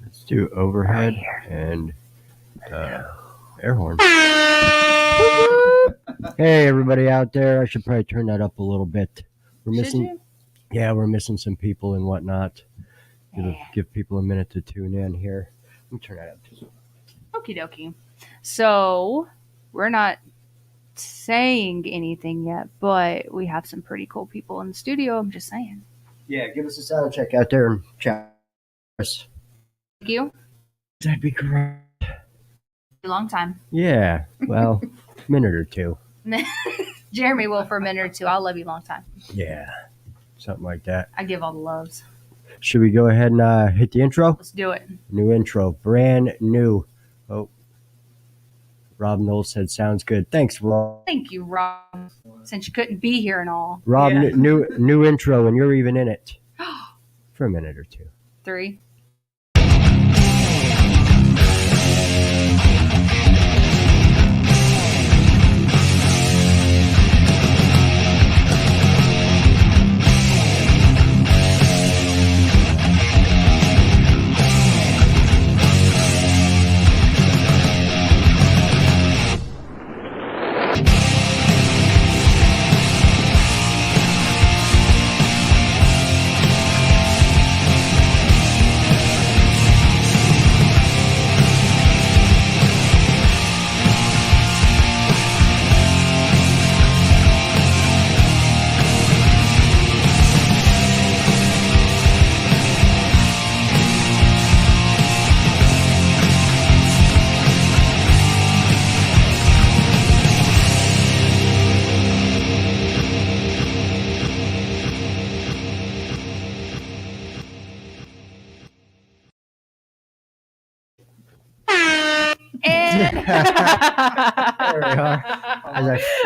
Let's do overhead and air horn. Hey, everybody out there! I should probably turn that up a little bit. We're missing, we're missing some people and whatnot. Give people a minute to tune in here. Let me turn that up too. Okie dokie. So we're not saying anything yet, but we have some pretty cool people in the studio. I'm just saying. Yeah, give us a sound check out there and chat. Thank you. That'd be great. A long time. Yeah, well, minute or two. Jeremy will for a minute or two. I'll love you a long time. Yeah, something like that. I give all the loves. Should we go ahead and hit the intro? Let's do it. New intro, brand new. Oh, Rob Knowles said, sounds good. Thanks, Rob. Thank you, Rob. Since you couldn't be here and all. Rob, new intro, and you're even in it for a minute or two. 3. There we are.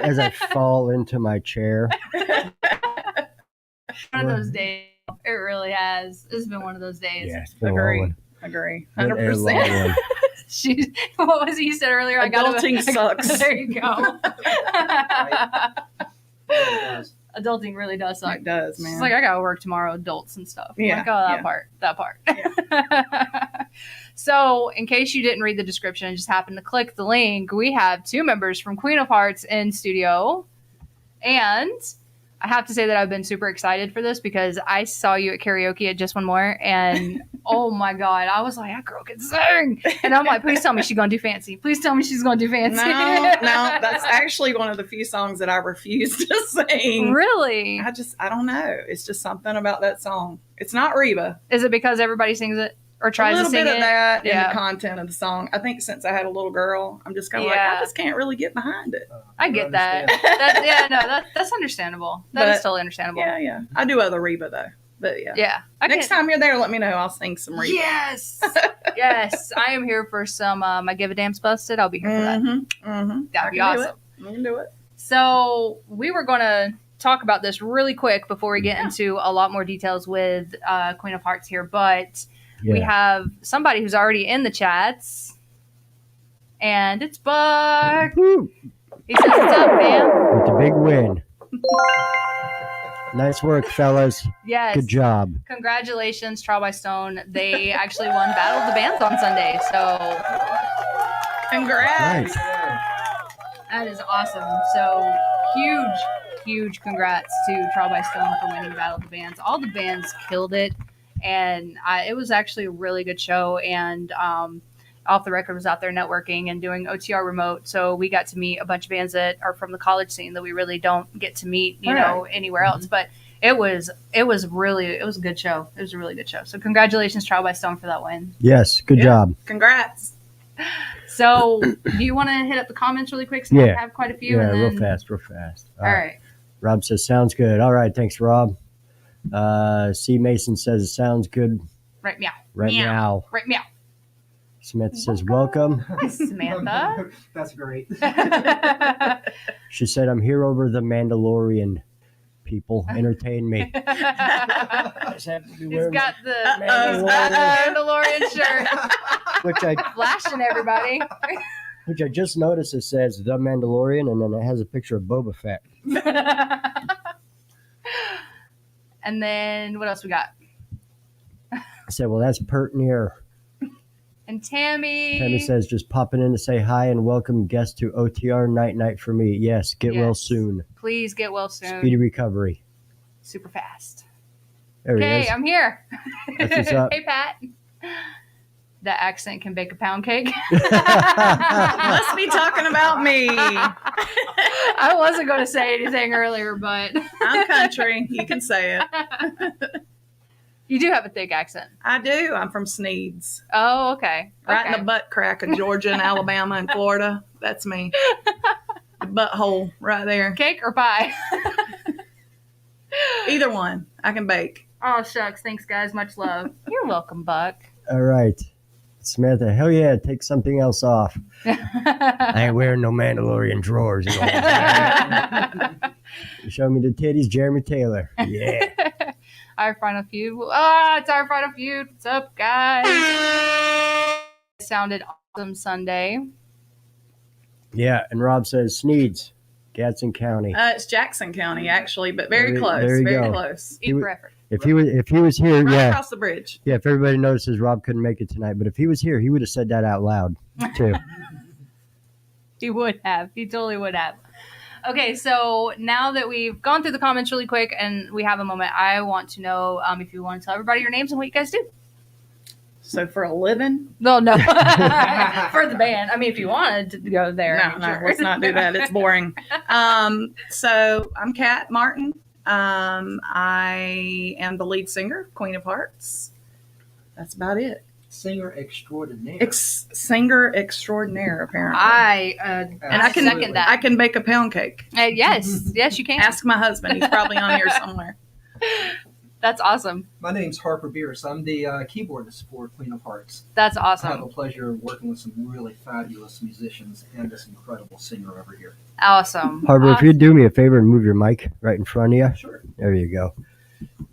As I fall into my chair. One of those days. It really has. This has been one of those days. Yeah, it's been a long one. Agree. Been a long 100%. one. What was it you said earlier? Adulting sucks. There you go. Adulting really does suck. It does, man. It's like I gotta work tomorrow, adults and stuff. Yeah, Like, oh, that part. Yeah. So, in case you didn't read the description and just happened to click the link, we have 2 members from Queen of Hearts in studio. And I have to say that I've been super excited for this because I saw you at karaoke at Just One More, and oh my God, I was like, that girl can sing. And I'm like, please tell me she's going to do fancy. Please tell me she's going to do fancy. No, that's actually one of the few songs that I refuse to sing. Really? I don't know. It's just something about that song. It's not Reba. Is it because everybody sings it or tries to sing it? A little bit of that in the content of the song. I think since I had a little girl, I'm just kind of like, I just can't really get behind it. I get that. That's understandable. That's totally understandable. Yeah. I do other Reba though. But yeah. Yeah. Next time you're there, let me know. I'll sing some Reba. Yes. Yes. I am here for some I Give a Damn's Busted. I'll be here for that. Mm-hmm. That'd be awesome. We can do it. So we were going to talk about this really quick before we get into a lot more details with Queen of Hearts here. But we have somebody who's already in the chats. And it's Buck. Woo. He says, what's up, man? With the big win. Nice work, fellas. Yes. Good job. Congratulations, Trial by Stone. They actually won Battle of the Bands on Sunday. So congrats. Nice. That is awesome. So huge congrats to Trial by Stone for winning Battle of the Bands. All the bands killed it. And it was actually a really good show. And Off the Record was out there networking and doing OTR remote. So we got to meet a bunch of bands that are from the college scene that we really don't get to meet, you know, anywhere else. But it was a good show. It was a really good show. So congratulations, Trial by Stone, for that win. Yes, good job. Congrats. So do you want to hit up the comments really quick? So I have quite a few. Yeah, and then... real fast. All right. Rob says, sounds good. All right, thanks, Rob. C. Mason says, it sounds good. Right meow. Right meow. Right meow. Samantha says, welcome. Hi, Samantha. That's great. She said, I'm here over the Mandalorian. People, entertain me. He's got the Mandalorian shirt. Which I flashing everybody. Which I just noticed it says The Mandalorian, and then it has a picture of Boba Fett. And then what else we got? I said, well, that's pert near. And Tammy. Tammy says, just popping in to say hi and welcome guests to OTR night for me. Yes, get well Yes. soon. Please get well soon. Speedy recovery. Super fast. There he Okay, is. I'm here. That's what's up. Hey, Pat. That accent can bake a pound cake. Must be talking about me. I wasn't going to say anything earlier, but I'm country. You can say it. you do have a thick accent. I do. I'm from Sneeds. Oh, okay. Right in Okay. the butt crack of Georgia and Alabama and Florida. That's me. The butthole right there. Cake or pie? Either one. I can bake. Oh, shucks. Thanks, guys. Much love. You're welcome, Buck. All right. Samantha, hell yeah, take something else off. I ain't wearing no Mandalorian drawers. You know. Show me the titties, Jeremy Taylor. Yeah. Our final feud. It's our final feud. What's up, guys? It sounded awesome Sunday. Yeah, and Rob says Sneeds, Gadsden County. It's Jackson County, actually, but very close. There you Very go. close. Eat for effort. If he was here, Right yeah. across the bridge. Yeah, if everybody notices Rob couldn't make it tonight, but if he was here, he would have said that out loud too. He would have. He totally would have. Okay, so now that we've gone through the comments really quick and we have a moment, I want to know if you want to tell everybody your names and what you guys do. So for a living? No. For the band. I mean, if you wanted to go there. No, sure. let's not do that. It's boring. So I'm Kat Martin. I am the lead singer, Queen of Hearts. That's about it. Singer extraordinaire. Singer extraordinaire, apparently. And I can second that. I can bake a pound cake. Yes, you can. Ask my husband. He's probably on here somewhere. That's awesome. My name's Harper Bierce. I'm the keyboardist for Queen of Hearts. That's I have awesome. the pleasure of working with some really fabulous musicians and this incredible singer over here. Awesome. Harbor, if you'd do me a favor and move your mic right in front of you. Sure. There you go.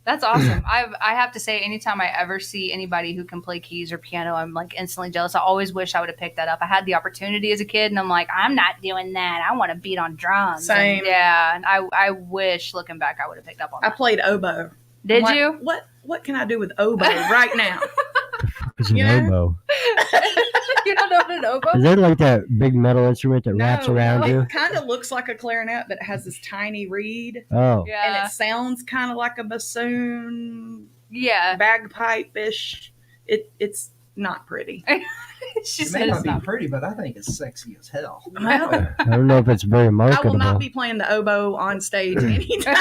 That's awesome. I have to say, anytime I ever see anybody who can play keys or piano, I'm like instantly jealous. I always wish I would have picked that up. I had the opportunity as a kid, and I'm like, I'm not doing that. I want to beat on drums. Same. And I wish, looking back, I would have picked up on I that. played oboe. Did I'm like, you? What can I do with oboe right now? It's an Yeah. oboe. You don't know what an oboe? Is that like that big metal instrument that wraps around you? It kind of looks like a clarinet, but it has this tiny reed, Oh, Yeah. and it sounds kind of like a bassoon, Yeah. bagpipe-ish. It's not pretty. She It said may it's not be not. pretty, but I think it's sexy as hell. Well, I don't know if it's very I marketable. will not be playing the oboe on stage anytime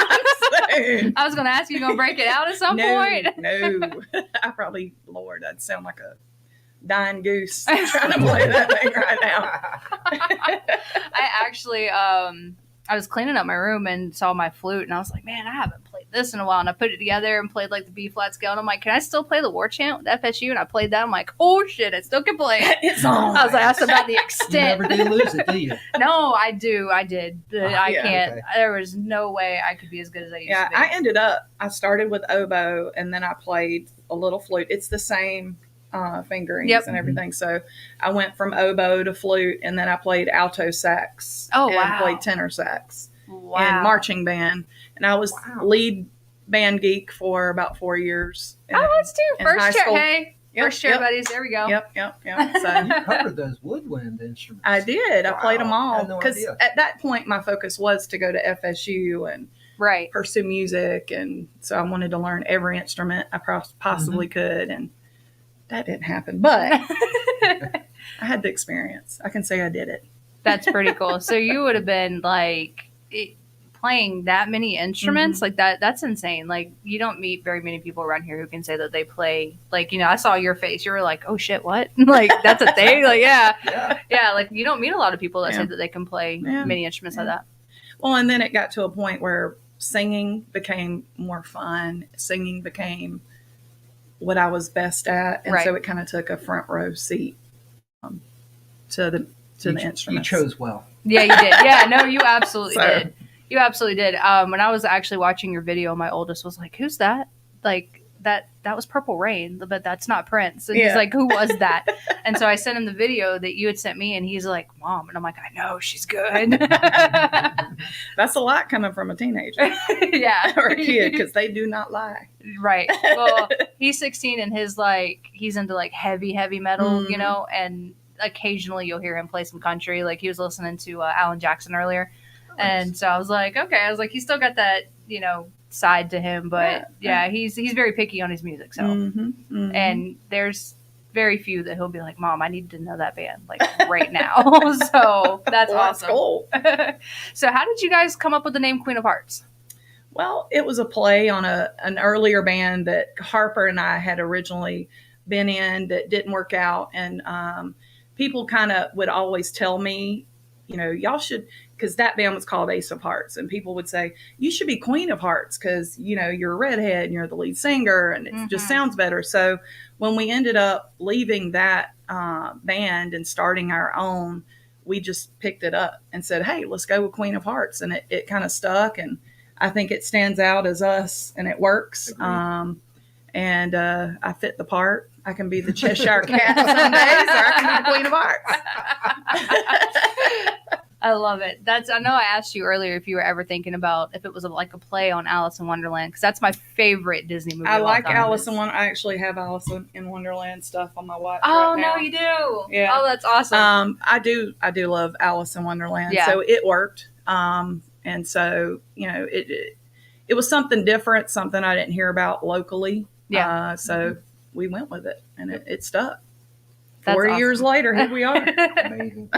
soon. I was going to ask you to break it out at some point. No. I probably, Lord, I'd sound like a dying goose trying to play that thing right now. I actually, I was cleaning up my room and saw my flute, and I was like, man, I haven't played this in a while. And I put it together and played like the B flat scale. And I'm like, can I still play the war chant with FSU? And I played that. I'm like, oh shit, I still can play it. It's on. I was like, that's about the You extent. never do lose it, do you? No, I did. I yeah, can't. okay. There was no way I could be as good as I used Yeah, to be. I I started with oboe and then I played a little flute. It's the same fingerings Yep. and everything. So I went from oboe to flute and then I played alto sax. Oh, and wow. played tenor sax Wow. and marching band. And I was lead band geek for about 4 years. Oh, that's too. in First high chair. school. Hey, Yep, first chair yep. buddies. There we go. Yep. So You covered those woodwind instruments. I did. I played them Wow. I all had no because idea. at that point my focus was to go to FSU and Right. pursue music, and so I wanted to learn every instrument I possibly could, and that didn't happen. But I had the experience. I can say I did it. That's pretty cool. So you would have been like playing that many instruments like that. That's insane. Like you don't meet very many people around here who can say that they play. Like, you know, I saw your face. You were like, oh shit, what? Like that's a thing. Like yeah. Like you don't meet a lot of people that Yeah. say that they can play Yeah. many instruments like that. Well, and then it got to a point where singing became more fun. Singing became what I was best at, and Right. so it kind of took a front row seat to the You instruments. chose well. Yeah, you did. Yeah, no, you absolutely So- did. You absolutely did. When I was actually watching your video, my oldest was like, "Who's that?" Like, that was Purple Rain, but that's not Prince. And he's Yeah. like, who was that? And so I sent him the video that you had sent me, and he's like, Mom. And I'm like, I know, she's good. That's a lot coming from a teenager Yeah. or a kid because they do not lie. Right. Well, he's 16 and he's into like heavy metal, you Mhm. know, and occasionally you'll hear him play some country. Like he was listening to Alan Jackson earlier. And so I was like, okay, I was like, he's still got that, you know, side to him, but yeah, he's very picky on his music. So, and there's very few that he'll be like, Mom, I need to know that band like right now. So that's awesome. Cool. So how did you guys come up with the name Queen of Hearts? Well, it was a play on an earlier band that Harper and I had originally been in that didn't work out. And people kind of would always tell me, you know, y'all should, because that band was called Ace of Hearts. And people would say, you should be Queen of Hearts because, you know, you're a redhead and you're the lead singer and it just sounds better. So when we ended up leaving that band and starting our own, we just picked it up and said, hey, let's go with Queen of Hearts. And it kind of stuck. And I think it stands out as us and it works. And I fit the part. I can be the Cheshire Cat some days, or I can be the Queen of Hearts. I love it. I know I asked you earlier if you were ever thinking about if it was like a play on Alice in Wonderland, because that's my favorite Disney movie. I like Alice in Wonderland. I actually have Alice in Wonderland stuff on my watch. Oh, right now. no, you do. Yeah. Oh, that's awesome. I do love Alice in Wonderland. Yeah. So it worked. And so, you know, it was something different, something I didn't hear about locally. Yeah. So we went with it and it stuck. That's 4 awesome. years later, here we are. Amazing.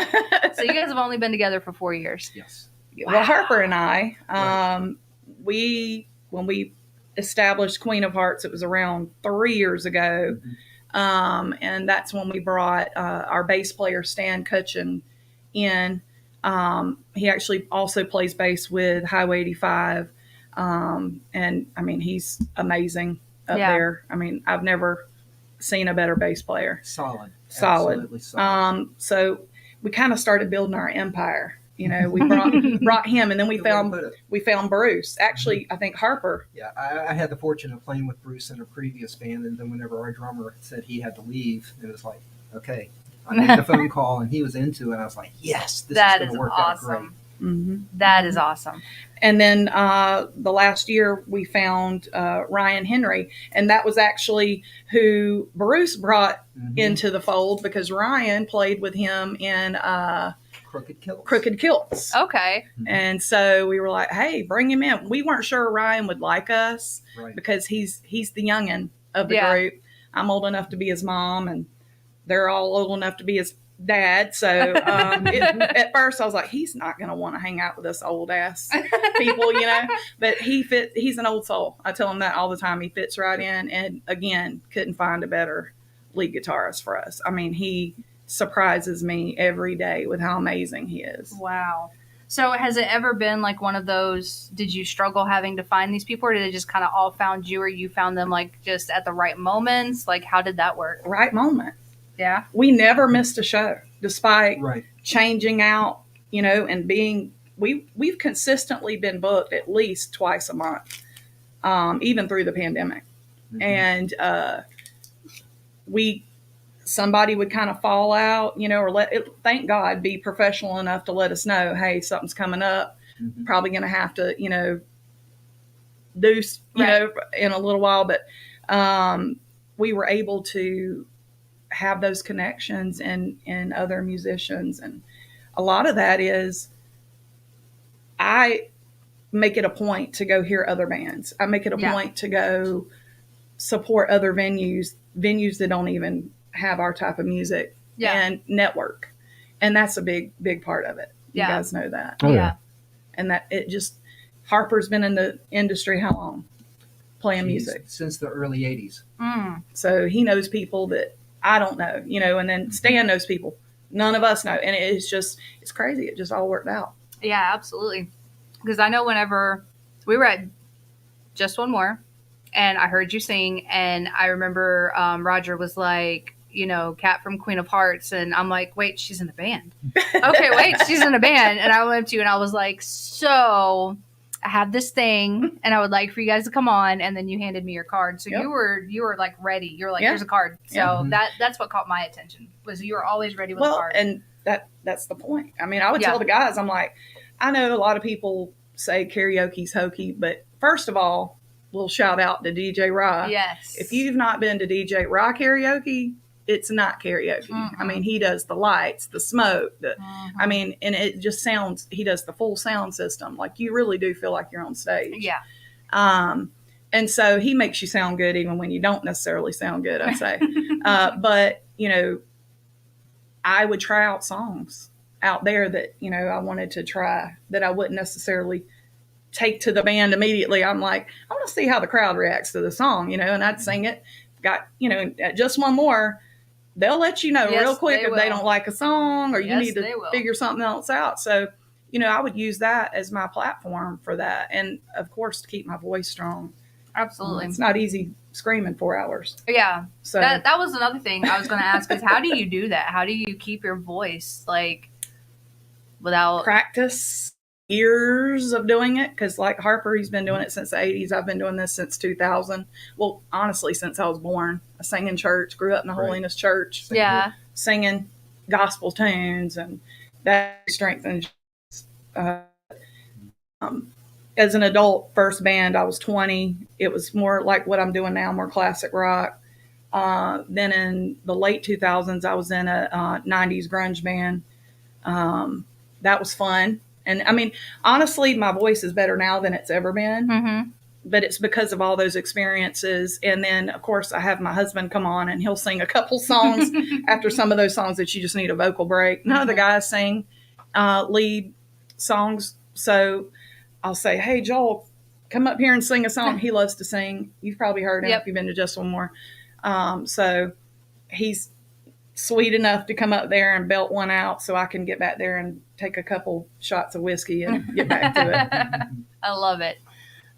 So you guys have only been together for 4 years. Yes. Well, Harper and I, when we established Queen of Hearts, it was around 3 years ago. And that's when we brought our bass player, Stan Cutchin, in. He actually also plays bass with Highway 85. And I mean, he's amazing up there. I mean, I've never seen a better bass player. Solid. Solid. Absolutely solid. So we kind of started building our empire. You know, we brought him, and then we found Bruce. Actually, I think Harper. Yeah, I had the fortune of playing with Bruce in a previous band, and then whenever our drummer said he had to leave, it was like, okay. I made the phone call, and he was into it. I was like, yes, this is going to work out great. That is awesome. And then the last year we found Ryan Henry, and that was actually who Bruce brought into the fold because Ryan played with him in Crooked Kilts. Okay. And so we were like, hey, bring him in. We weren't sure Ryan would like us because he's the youngin' of the group. I'm old enough to be his mom, and they're all old enough to be his dad. So at first I was like, he's not going to want to hang out with us old ass people, you know, but he's an old soul. I tell him that all the time. He fits right in. And again, couldn't find a better lead guitarist for us. I mean, he surprises me every day with how amazing he is. Wow. So has it ever been like one of those, did you struggle having to find these people, or did they just kind of all found you, or you found them like just at the right moments? Like, how did that work? Right moment. Yeah. We never missed a show despite changing out, you know, and being, we've consistently been booked at least twice a month, even through the pandemic. And somebody would kind of fall out, you know, or thank God, be professional enough to let us know, hey, something's coming up. Probably going to have to, you know, do, you know, in a little while. But we were able to have those connections and other musicians. And a lot of that is I make it a point to go hear other bands. I make it a point to go support other venues that don't even have our type of music and network. And that's a big part of it. You guys know that. Oh, yeah. And that it just, Harper's been in the industry how long? Playing music. Since the early 80s. So he knows people that I don't know, you know, and then Stan knows people none of us know. And it's crazy. It just all worked out. Yeah, absolutely. Because I know whenever we were at Just One More and I heard you sing, and I remember Roger was like, you know, Kat from Queen of Hearts. And I'm like, wait, she's in a band. Okay, wait, she's in a band. And I went to you and I was like, so I have this thing and I would like for you guys to come on. And then you handed me your card. So you were like ready. You were like, here's a card. So that's what caught my attention, was you were always ready with a card. And that's the point. I mean, I would tell the guys, I'm like, I know a lot of people say karaoke's hokey, but first of all, we'll shout out to DJ Ra. Yes. If you've not been to DJ Ra karaoke, it's not karaoke. I mean, he does the lights, the smoke, I mean, and it just sounds, he does the full sound system. Like, you really do feel like you're on stage. Yeah. And so he makes you sound good even when you don't necessarily sound good, I'd say. But, you know, I would try out songs out there that, you know, I wanted to try that I wouldn't necessarily take to the band immediately. I'm like, I want to see how the crowd reacts to the song, you know, and I'd sing it. Got, you know, just one more. They'll let you know real quick if they don't like a song or you need to figure something else out. So, you know, I would use that as my platform for that. And of course, to keep my voice strong. Absolutely. It's not easy screaming 4 hours. Yeah. So that was another thing I was going to ask is, how do you do that? How do you keep your voice like without practice? Years of doing it, because like Harper, he's been doing it since the 80s. I've been doing this since 2000. Well, honestly, since I was born. I sang in church, grew up in the Holiness Church. Singing gospel tunes, and that strengthened. As an adult, first band, I was 20. It was more like what I'm doing now, more classic rock. Then in the late 2000s, I was in a 90s grunge band. That was fun. And I mean, honestly, my voice is better now than it's ever been, but it's because of all those experiences. And then, of course, I have my husband come on and he'll sing a couple songs after some of those songs that you just need a vocal break. None of the guys sing lead songs. So I'll say, hey, Joel, come up here and sing a song. He loves to sing. You've probably heard him if you've been to Just One More. So he's sweet enough to come up there and belt one out so I can get back there and take a couple shots of whiskey and get back to it. I love it.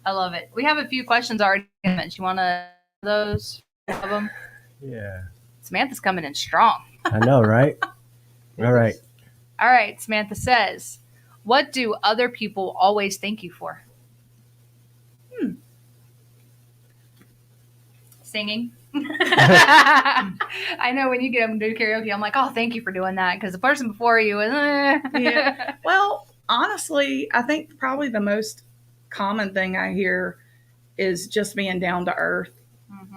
I love it. We have a few questions already. You want to those of them? Yeah. Samantha's coming in strong. I know, right? All right. All right. Samantha says, what do other people always thank you for? Singing. I know when you get up and do karaoke, I'm like, oh, thank you for doing that, because the person before you was yeah. Well, honestly, I think probably the most common thing I hear is just being down to earth.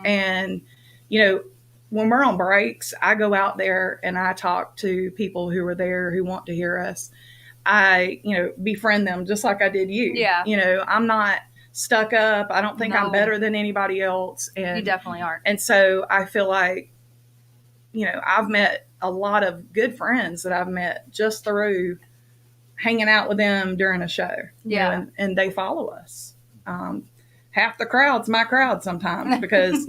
And, you know, when we're on breaks, I go out there and I talk to people who are there who want to hear us. I, you know, befriend them just like I did you. Yeah. You know, I'm not stuck up. I don't think I'm better than anybody else. And you definitely aren't. And so I feel like, you know, I've met a lot of good friends that I've met just through hanging out with them during a show. Yeah. You know, and they follow us. Half the crowd's my crowd sometimes, because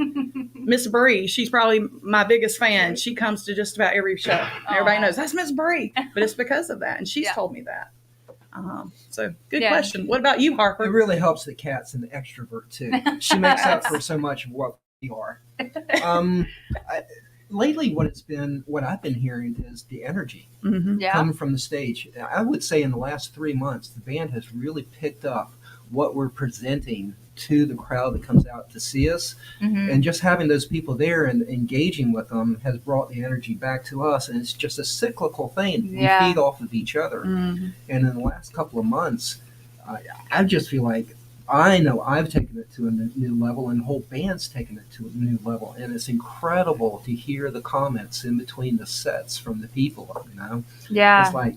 Miss Bree, she's probably my biggest fan. She comes to just about every show. Everybody knows that's Miss Bree, but it's because of that. And she's told me that. So good question. What about you, Harper? It really helps that Kat's an extrovert too. She makes up for so much of what we are. Lately, what I've been hearing is the energy coming from the stage. I would say in the last 3 months, the band has really picked up what we're presenting to the crowd that comes out to see us. And just having those people there and engaging with them has brought the energy back to us. And it's just a cyclical thing. We feed off of each other. And in the last couple of months, I just feel like I know I've taken it to a new level, and the whole band's taken it to a new level. And it's incredible to hear the comments in between the sets from the people, you know? Yeah. It's like,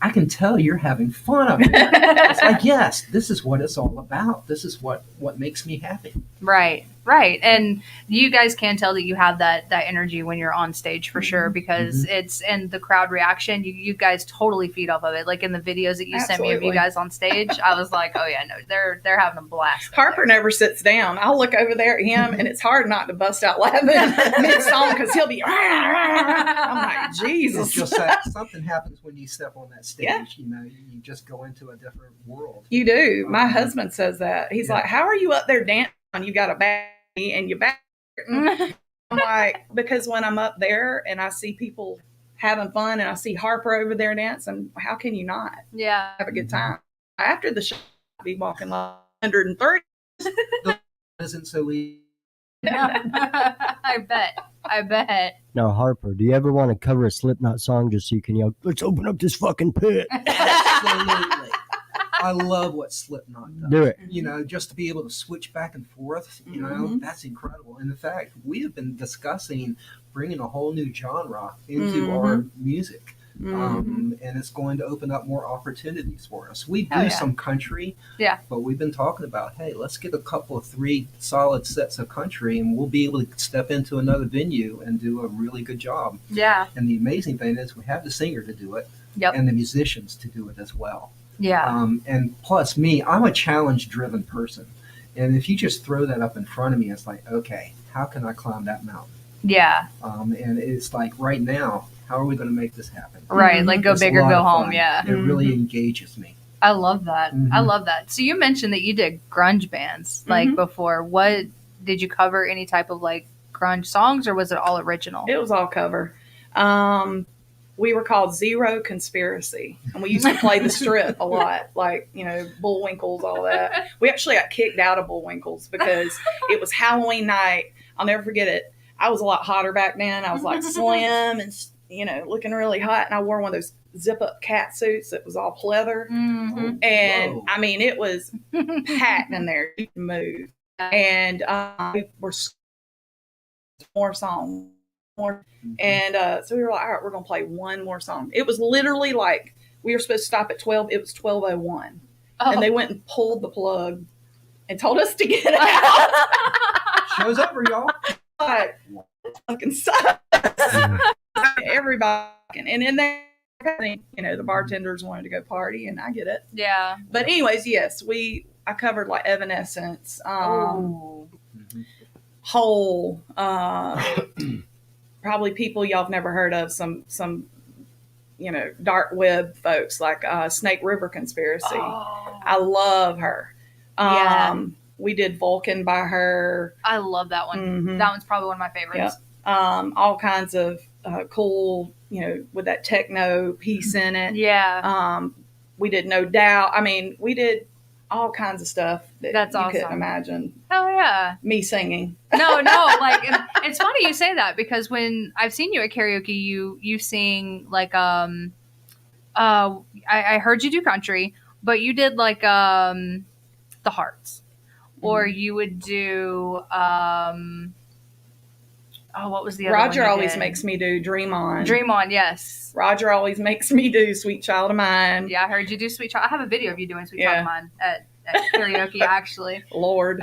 I can tell you're having fun up here. It's like, yes, this is what it's all about. This is what makes me happy. Right. And you guys can tell that you have that energy when you're on stage for sure, because it's, and the crowd reaction, you guys totally feed off of it. Like in the videos that you sent me of you guys on stage, I was like, oh yeah, no, they're having a blast. Harper never sits down. I'll look over there at him and it's hard not to bust out laughing mid-song, because he'll be, I'm like, Jesus. It's just that something happens when you step on that stage. Yeah. You know, you just go into a different world. You do. My husband says that. He's like, how are you up there dancing? You got a bag and your back. I'm like, because when I'm up there and I see people having fun and I see Harper over there dancing, how can you not have a good time? After the show, be walking like 130. Isn't so easy. I bet. Now, Harper, do you ever want to cover a Slipknot song just so you can yell, "Let's open up this fucking pit"? Absolutely. I love what Slipknot does. Do it. You know, just to be able to switch back and forth, you know, that's incredible. And in fact, we have been discussing bringing a whole new genre into our music. And it's going to open up more opportunities for us. We do some country, but we've been talking about, hey, let's get a couple of 3 solid sets of country and we'll be able to step into another venue and do a really good job. Yeah. And the amazing thing is we have the singer to do it and the musicians to do it as well. Yeah. And plus me, I'm a challenge-driven person. And if you just throw that up in front of me, it's like, okay, how can I climb that mountain? Yeah. And it's like right now, how are we going to make this happen? Right. Like go It's big a or lot go of home. fun. Yeah. It really engages me. I love that. I love that. So you mentioned that you did grunge bands like before. What did you cover? Any type of like grunge songs, or was it all original? It was all cover. We were called Zero Conspiracy, and we used to play the Strip a lot, like, you know, Bullwinkles, all that. We actually got kicked out of Bullwinkles because it was Halloween night. I'll never forget it. I was a lot hotter back then. I was like slim and, you know, looking really hot, and I wore one of those zip-up cat suits that was all pleather. And, I mean, it was packed in there. You could move. And we were more songs. And so we were like, all right, we're going to play one more song. It was literally like we were supposed to stop at 12. It was 12:01. And they went and pulled the plug and told us to get out. Show's over, y'all. Like, fucking sucks. Everybody. And in there, you know, the bartenders wanted to go party, and I get it. Yeah. But anyways, yes, I covered like Evanescence, Hole, probably people y'all have never heard of, some you know, dark web folks like Snake River Conspiracy. I love her. We did Vulcan by her. I love that one. That one's probably one of my favorites. All kinds of cool, you know, with that techno piece in it. Yeah. We did No Doubt. I mean, we did all kinds of stuff That's you awesome. couldn't imagine. Oh yeah. Me singing. No, like it's funny you say that, because when I've seen you at karaoke, you sing like I heard you do country, but you did like the Hearts, or you would do what was the other Roger one you always did? makes me do Dream On. Dream On, yes. Roger always makes me do Sweet Child of Mine. Yeah, I heard you do Sweet Child. I have a video of you doing Sweet Child of Mine at karaoke, actually. Lord.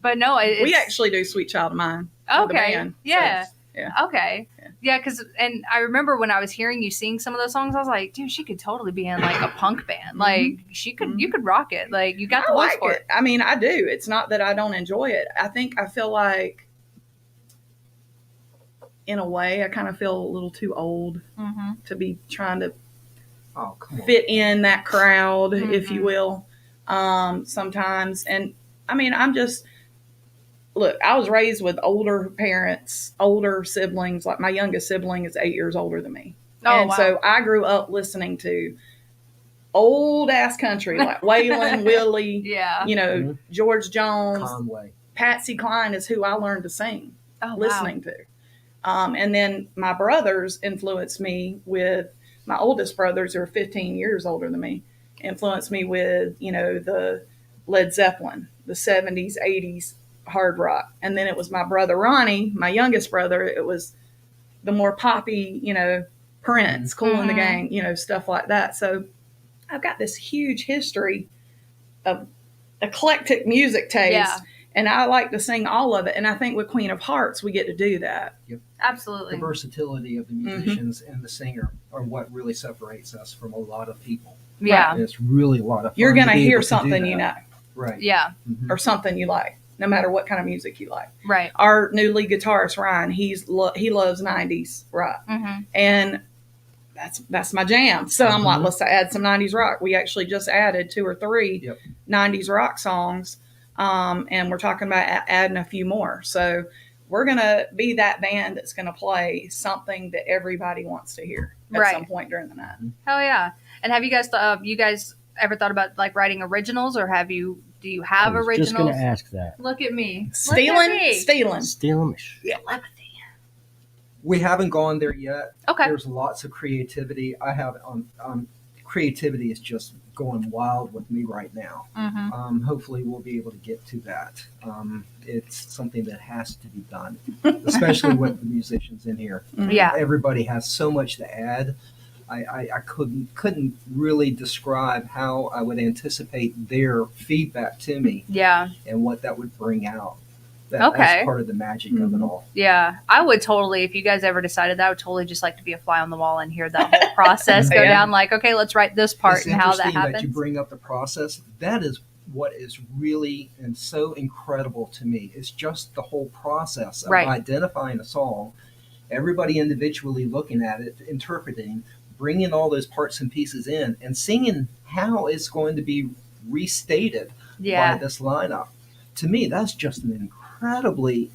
But no, we actually do Sweet Child of Mine. Okay. Band, yeah. So, yeah. Okay. Yeah, because and I remember when I was hearing you sing some of those songs, I was like, dude, she could totally be in like a punk band. Like she could, you could rock it. Like you got the voice for it. I mean, I do. It's not that I don't enjoy it. I feel like, in a way, I kind of feel a little too old to be trying to fit in that crowd, if you will, sometimes. And I mean, look, I was raised with older parents, older siblings. Like my youngest sibling is 8 years older than me. So I grew up listening to old ass country like Waylon, Willie, you know, George Jones, Conway. Patsy Cline is who I learned to sing, listening to. And then my brothers influenced me with, my oldest brothers who are 15 years older than me, influenced me with, you know, the Led Zeppelin, the 70s, 80s hard rock. And then it was my brother Ronnie, my youngest brother, it was the more poppy, you know, Prince, Kool and the Gang, you know, stuff like that. So I've got this huge history of eclectic music taste, and I like to sing all of it. And I think with Queen of Hearts, we get to do that. Yep. Absolutely. The versatility of the musicians and the singer are what really separates us from a lot of people. Yeah. And it's really a lot of fun. You're going to hear able to something do you know. Right. Yeah. Or something you like, no matter what kind of music you like. Right. Our new lead guitarist, Ryan, he loves 90s rock. And that's my jam. So I'm like, let's add some 90s rock. We actually just added 2 or 3 90s rock songs. And we're talking about adding a few more. So we're going to be that band that's going to play something that everybody wants to hear at some point during the night. Hell yeah. And have you guys ever thought about like writing originals, or do you have I was originals? just going to ask that. Look at me. Stealing. Steal 'em. Yeah. We haven't gone there yet. Okay. There's lots of creativity. I have creativity is just going wild with me right now. Mm-hmm. Hopefully, we'll be able to get to that. It's something that has to be done, especially with the musicians in here. Yeah. Everybody has so much to add. I couldn't really describe how I would anticipate their feedback to me Yeah. and what that would bring out. Okay. That's part of the magic of it all. Yeah. I would totally, if you guys ever decided that, I would totally just like to be a fly on the wall and hear that whole process go down. Like, okay, let's write this part It's and how that interesting happens. that you bring up the process. That is what is really and so incredible to me. It's just the whole process of identifying a song, everybody individually looking at it, interpreting, bringing all those parts and pieces in, and seeing how it's going to be restated by this lineup. To me, that's just an incredibly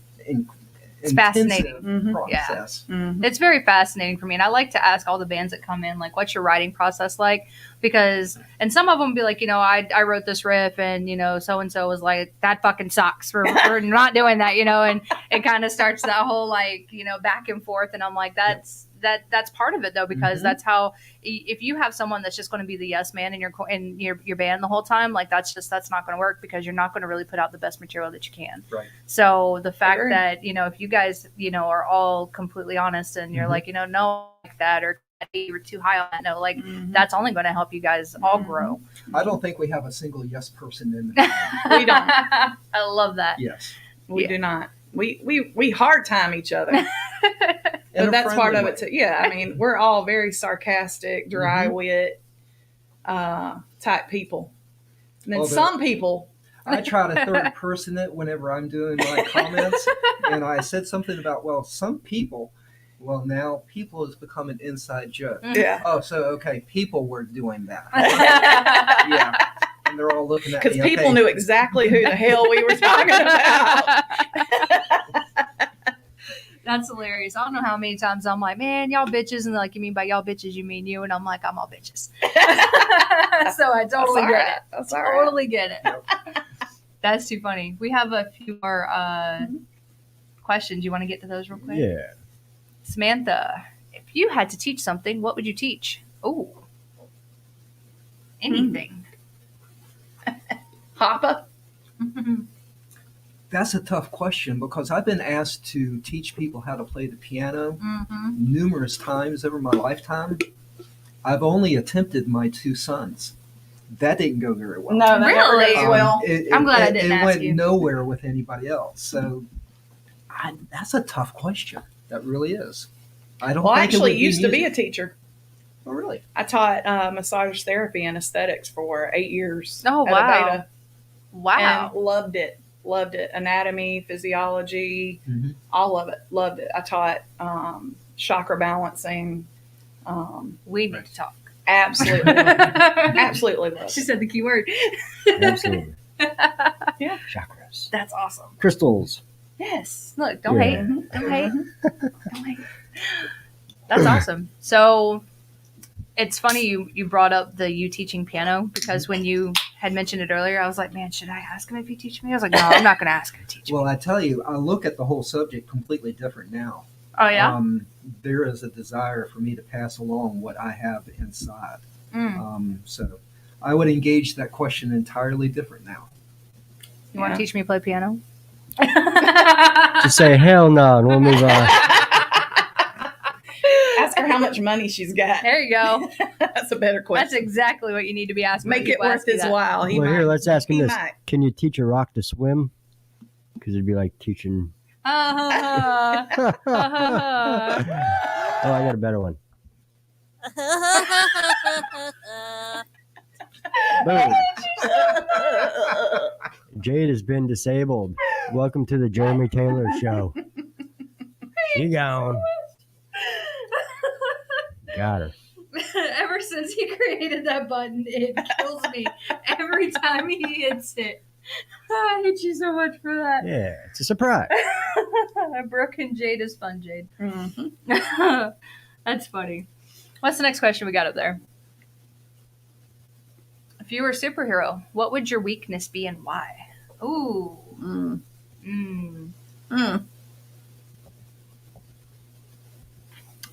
It's fascinating. intensive process. Yeah. Mm-hmm. It's very fascinating for me. And I like to ask all the bands that come in, like, what's your writing process like? Because, and some of them be like, I wrote this riff and, so-and-so was like, that fucking sucks. We're not doing that, and it kind of starts that whole like, back and forth. And I'm like, that's part of it though, because that's how, if you have someone that's just going to be the yes man in your band the whole time, like that's not going to work, because you're not going to really put out the best material that you can. Right. So the fact that, if you guys, are all completely honest and you're like, no, like that, or you were too high on that note, like that's only going to help you guys all grow. I don't think we have a single yes person in the band. We don't. I love that. Yes. We do not. We hard time each other. In But a that's part friendly of way. it too. Yeah, I mean, we're all very sarcastic, dry wit type people. And then some people. I try to third person it whenever I'm doing my comments, and I said something about, some people. Well, now people has become an inside joke. Yeah. Oh, so okay, people were doing that. Yeah, and they're all looking at me. Because people knew exactly who the hell we were talking about. That's hilarious. I don't know how many times I'm like, man, y'all bitches. And they're like, you mean by y'all bitches, you mean you. And I'm like, I'm all bitches. So I totally get it. That's all right. Totally get it. That's too funny. We have a few more questions. You want to get to those real quick? Yeah. Samantha, if you had to teach something, what would you teach? Oh, anything. Hoppa. That's a tough question, because I've been asked to teach people how to play the piano numerous times over my lifetime. I've only attempted my 2 sons. That didn't go very well. No, that never Really? goes well. I'm glad I didn't it ask went you. nowhere with anybody else. So that's a tough question. That really is. I don't. Well, I think it actually would used to be a music. teacher. Oh, really? I taught massage therapy and aesthetics for 8 years. Oh, at wow. Aveda, Wow. and loved it. Loved it. Anatomy, physiology, all of it. Loved it. I taught chakra balancing. We need to talk. Absolutely. Absolutely loved She it. said the key word. Absolutely. Yeah. Chakras. That's awesome. Crystals. Yes. Look, don't Yeah. hate. Don't hate. Don't hate. That's awesome. So it's funny you brought up you teaching piano, because when you had mentioned it earlier, I was like, man, should I ask him if he teaches me? I was like, no, I'm not going to ask him to teach me. Well, I tell you, I look at the whole subject completely different now. Oh, yeah? There is a desire for me to pass along what I have inside. So I would engage that question entirely different now. You want to teach me to play piano? Just say hell no, and we'll move on. Ask her how much money she's got. There you go. That's a better question. That's exactly what you need to be asking. Make it people worth ask you his that. while. He Well, here, might. let's ask him He this. might. Can you teach a rock to swim? Because it'd be like teaching. Oh, I got a better one. Boom. Jade has been disabled. Welcome to the Jeremy Taylor Show. You gone. Got her. Ever since he created that button, it kills me every time he hits it. I hate you so much for that. Yeah, it's a surprise. A broken Jade is fun, Jade. Mhm. That's funny. What's the next question we got up there? If you were a superhero, what would your weakness be and why? Ooh.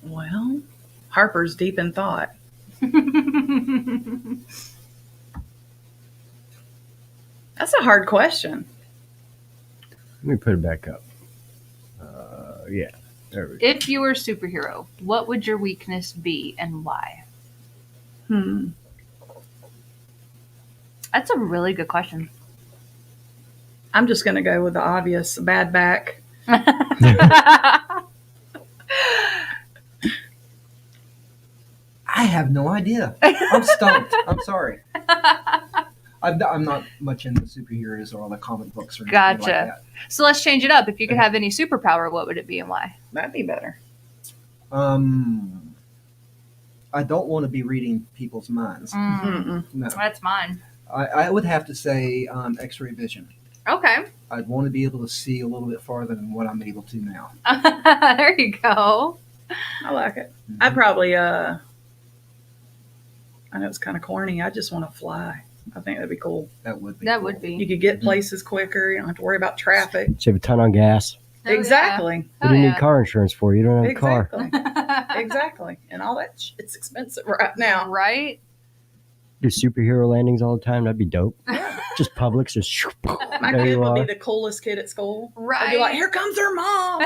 Well, Harper's deep in thought. That's a hard question. Let me put it back up. Yeah. There we go. If you were a superhero, what would your weakness be and why? That's a really good question. I'm just going to go with the obvious bad back. I have no idea. I'm stumped. I'm sorry. I'm not much into superheroes or all the comic books or anything like Gotcha. that. So let's change it up. If you could have any superpower, what would it be and why? That'd be better. I don't want to be reading people's minds. No. That's mine. I would have to say X-ray vision. Okay. I'd want to be able to see a little bit farther than what I'm able to now. There you go. I like it. I'd probably, I know it's kind of corny. I just want to fly. I think that'd be cool. That would be. That cool. would be. You could get places quicker. You don't have to worry about traffic. Save a ton on gas. Oh, Exactly. What do you need car insurance for? You don't have a car. Exactly. Exactly. And all that it's expensive right now. Right? Do superhero landings all the time. That'd be dope. Just Publix, just My there kid you would be are. the coolest kid at school. Right. I'd be like, here comes her mom.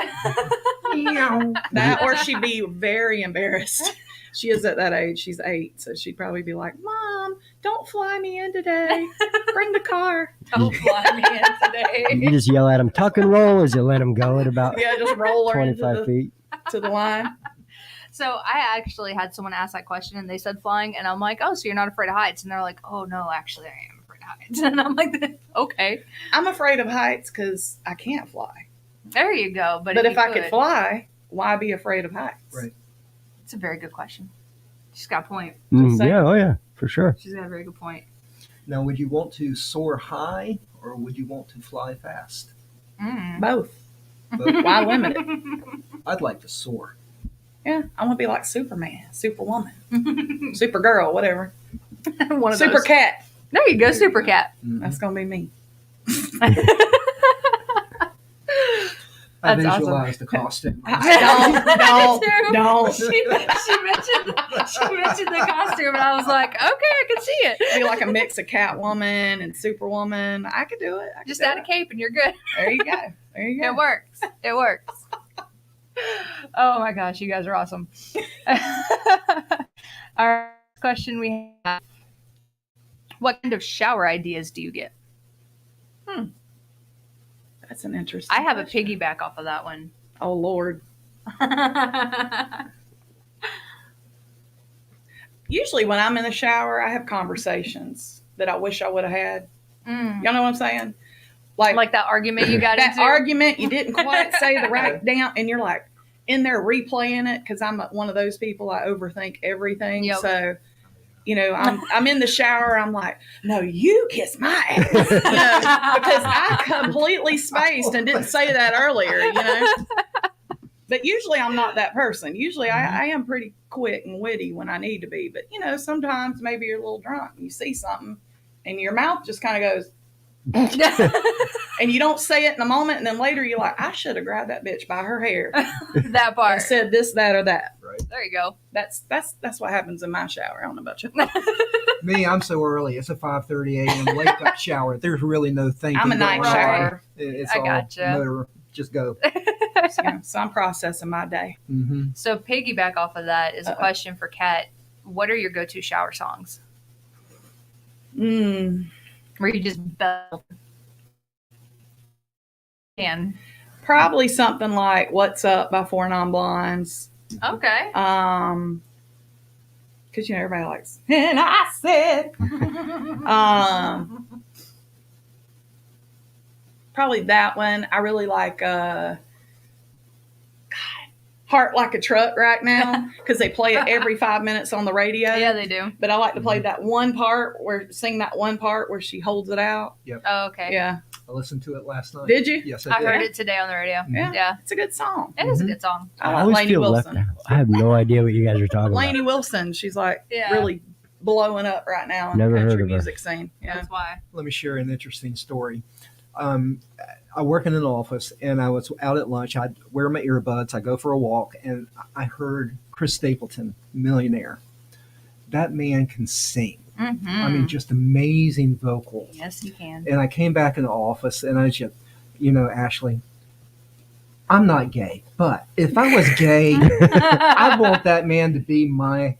That, or she'd be very embarrassed. She is at that age. She's 8. So she'd probably be like, Mom, don't fly me in today. Bring the car. Don't fly me in today. You just yell at them, tuck and roll as you let them go at about Yeah, just roll her into 25 feet. to the line. So I actually had someone ask that question and they said flying, and I'm like, oh, so you're not afraid of heights? And they're like, oh no, actually I am afraid of heights. And I'm like, okay, I'm afraid of heights because I can't fly. there you go. But But if if you I could fly, why be afraid of heights? Right. it's a very good question. She's got a point. saying. Yeah, oh yeah, for sure. She's got a very good point. Now, would you want to soar high or would you want to fly fast? Both. But Why limit it? I'd like to soar. Yeah, I want to be like Superman, Superwoman, Supergirl, whatever. One of Super those. Cat. There you go, Super Cat. That's gonna be me. I That's visualized the costume. Don't. She mentioned the costume, and I was like, okay, I can see it. Be like a mix of Catwoman and Superwoman. I could do it. Just add a cape, and you're good. There you go. There you go. It works. It works. Oh my gosh, you guys are awesome. Our next question we have: what kind of shower ideas do you get? That's an interesting. I have a question. piggyback off of that one. Oh Lord. Usually when I'm in the shower, I have conversations that I wish I would have had. Y'all know what I'm saying? Like that argument you got that into? argument you didn't quite say the right down, and you're like in there replaying it because I'm one of those people. I overthink everything. Yep. So, you know, I'm in the shower. I'm like, no, you kiss my ass, you know, because I completely spaced and didn't say that earlier. You know, but usually I'm not that person. Usually I am pretty quick and witty when I need to be. But you know, sometimes maybe you're a little drunk and you see something, and your mouth just kind of goes. And you don't say it in a moment, and then later you're like, I should have grabbed that bitch by her hair That part. and said this, that, or that. Right. There you go. That's what happens in my shower. I don't know about you. Me, I'm so early. It's a 5:30 a.m. wake up shower. There's really no thinking. I'm a night going on. shower. It's I all gotcha. motor. Just go. So I'm processing my day. Mm-hmm. So piggyback off of that is a question for Kat. What are your go-to shower songs? Where you just belt. And Probably something like "What's Up" by 4 Non-Blondes. okay. Because you know everybody likes. And I said, probably that one. I really like "Heart Like a Truck" right now because they play it every 5 minutes on the radio. Yeah, they do. But I like to play that one part where she holds it out. Oh, okay. Yeah. I listened to it last night. Did you? Yes, I I did. heard it today on the radio. Yeah. Yeah. It's a good song. It is a good song. I I like always Lainey feel Wilson. left out. I have no idea what you guys are talking Lainey Wilson. She's like Yeah. really blowing up right now in Never the heard country of her. music scene. Yeah. That's why. Let me share an interesting story. I work in an office, and I was out at lunch. I wear my earbuds. I go for a walk, and I heard Chris Stapleton, Millionaire. That man can sing. Mm-hmm. I mean, just amazing vocals. Yes, he can. And I came back in the office, and I just, Ashley, I'm not gay, but if I was gay, I want that man to be my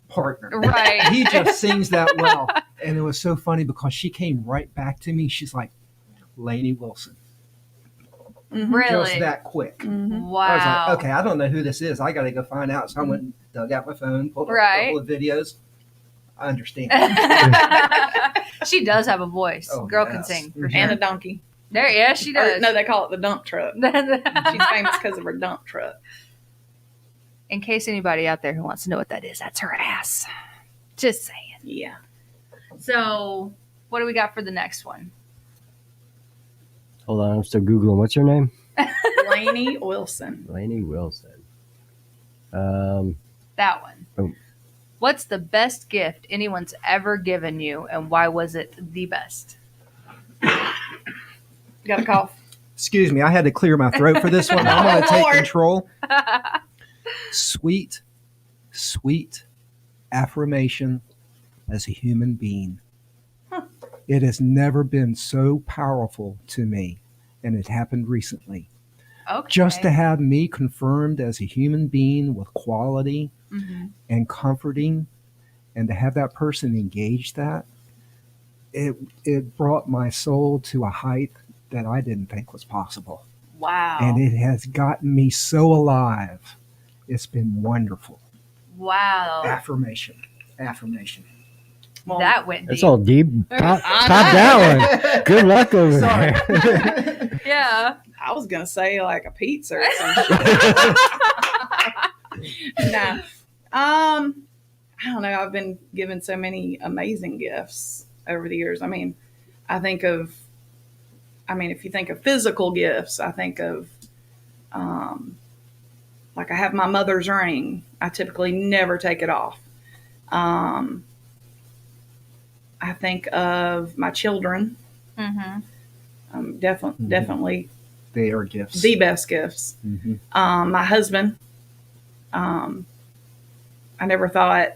partner. Right. He just sings that well. And it was so funny because she came right back to me. She's like, Lainey Wilson. Really? Just that quick. Mm-hmm. Wow. I was like, okay, I don't know who this is. I got to go find out. So I went and dug out my phone, pulled up Right. a couple of videos. I understand. She does have a voice. Oh, Girl yes. can sing for Mhm. sure. And a donkey. There, yeah, she does. Or, no, they call it the dump truck. She's famous because of her dump truck. In case anybody out there who wants to know what that is, that's her ass. Just saying. Yeah. So, what do we got for the next one? Hold on, I'm still Googling. What's her name? Lainey Wilson. Lainey Wilson. That one. Oh. What's the best gift anyone's ever given you, and why was it the best? Got a cough. Excuse me, I had to clear my throat for this one. I'm going to Oh, take Lord. control. Sweet, sweet affirmation as a human being. It has never been so powerful to me, and it happened recently. Okay. Just to have me confirmed as a human being with quality Mm-hmm. and comforting, and to have that person engage that, it brought my soul to a height that I didn't think was possible. Wow. And it has gotten me so alive. It's been wonderful. Wow. Affirmation. Well, That went That's deep. all deep. Pop that one. Good luck over there. Yeah. I was gonna say like a pizza or something. Nah. I don't know. I've been given so many amazing gifts over the years. I mean, if you think of physical gifts, I think of, like I have my mother's ring. I typically never take it off. I think of my children. Mm-hmm. Definitely They are gifts. the best gifts. Mhm. My husband. I never thought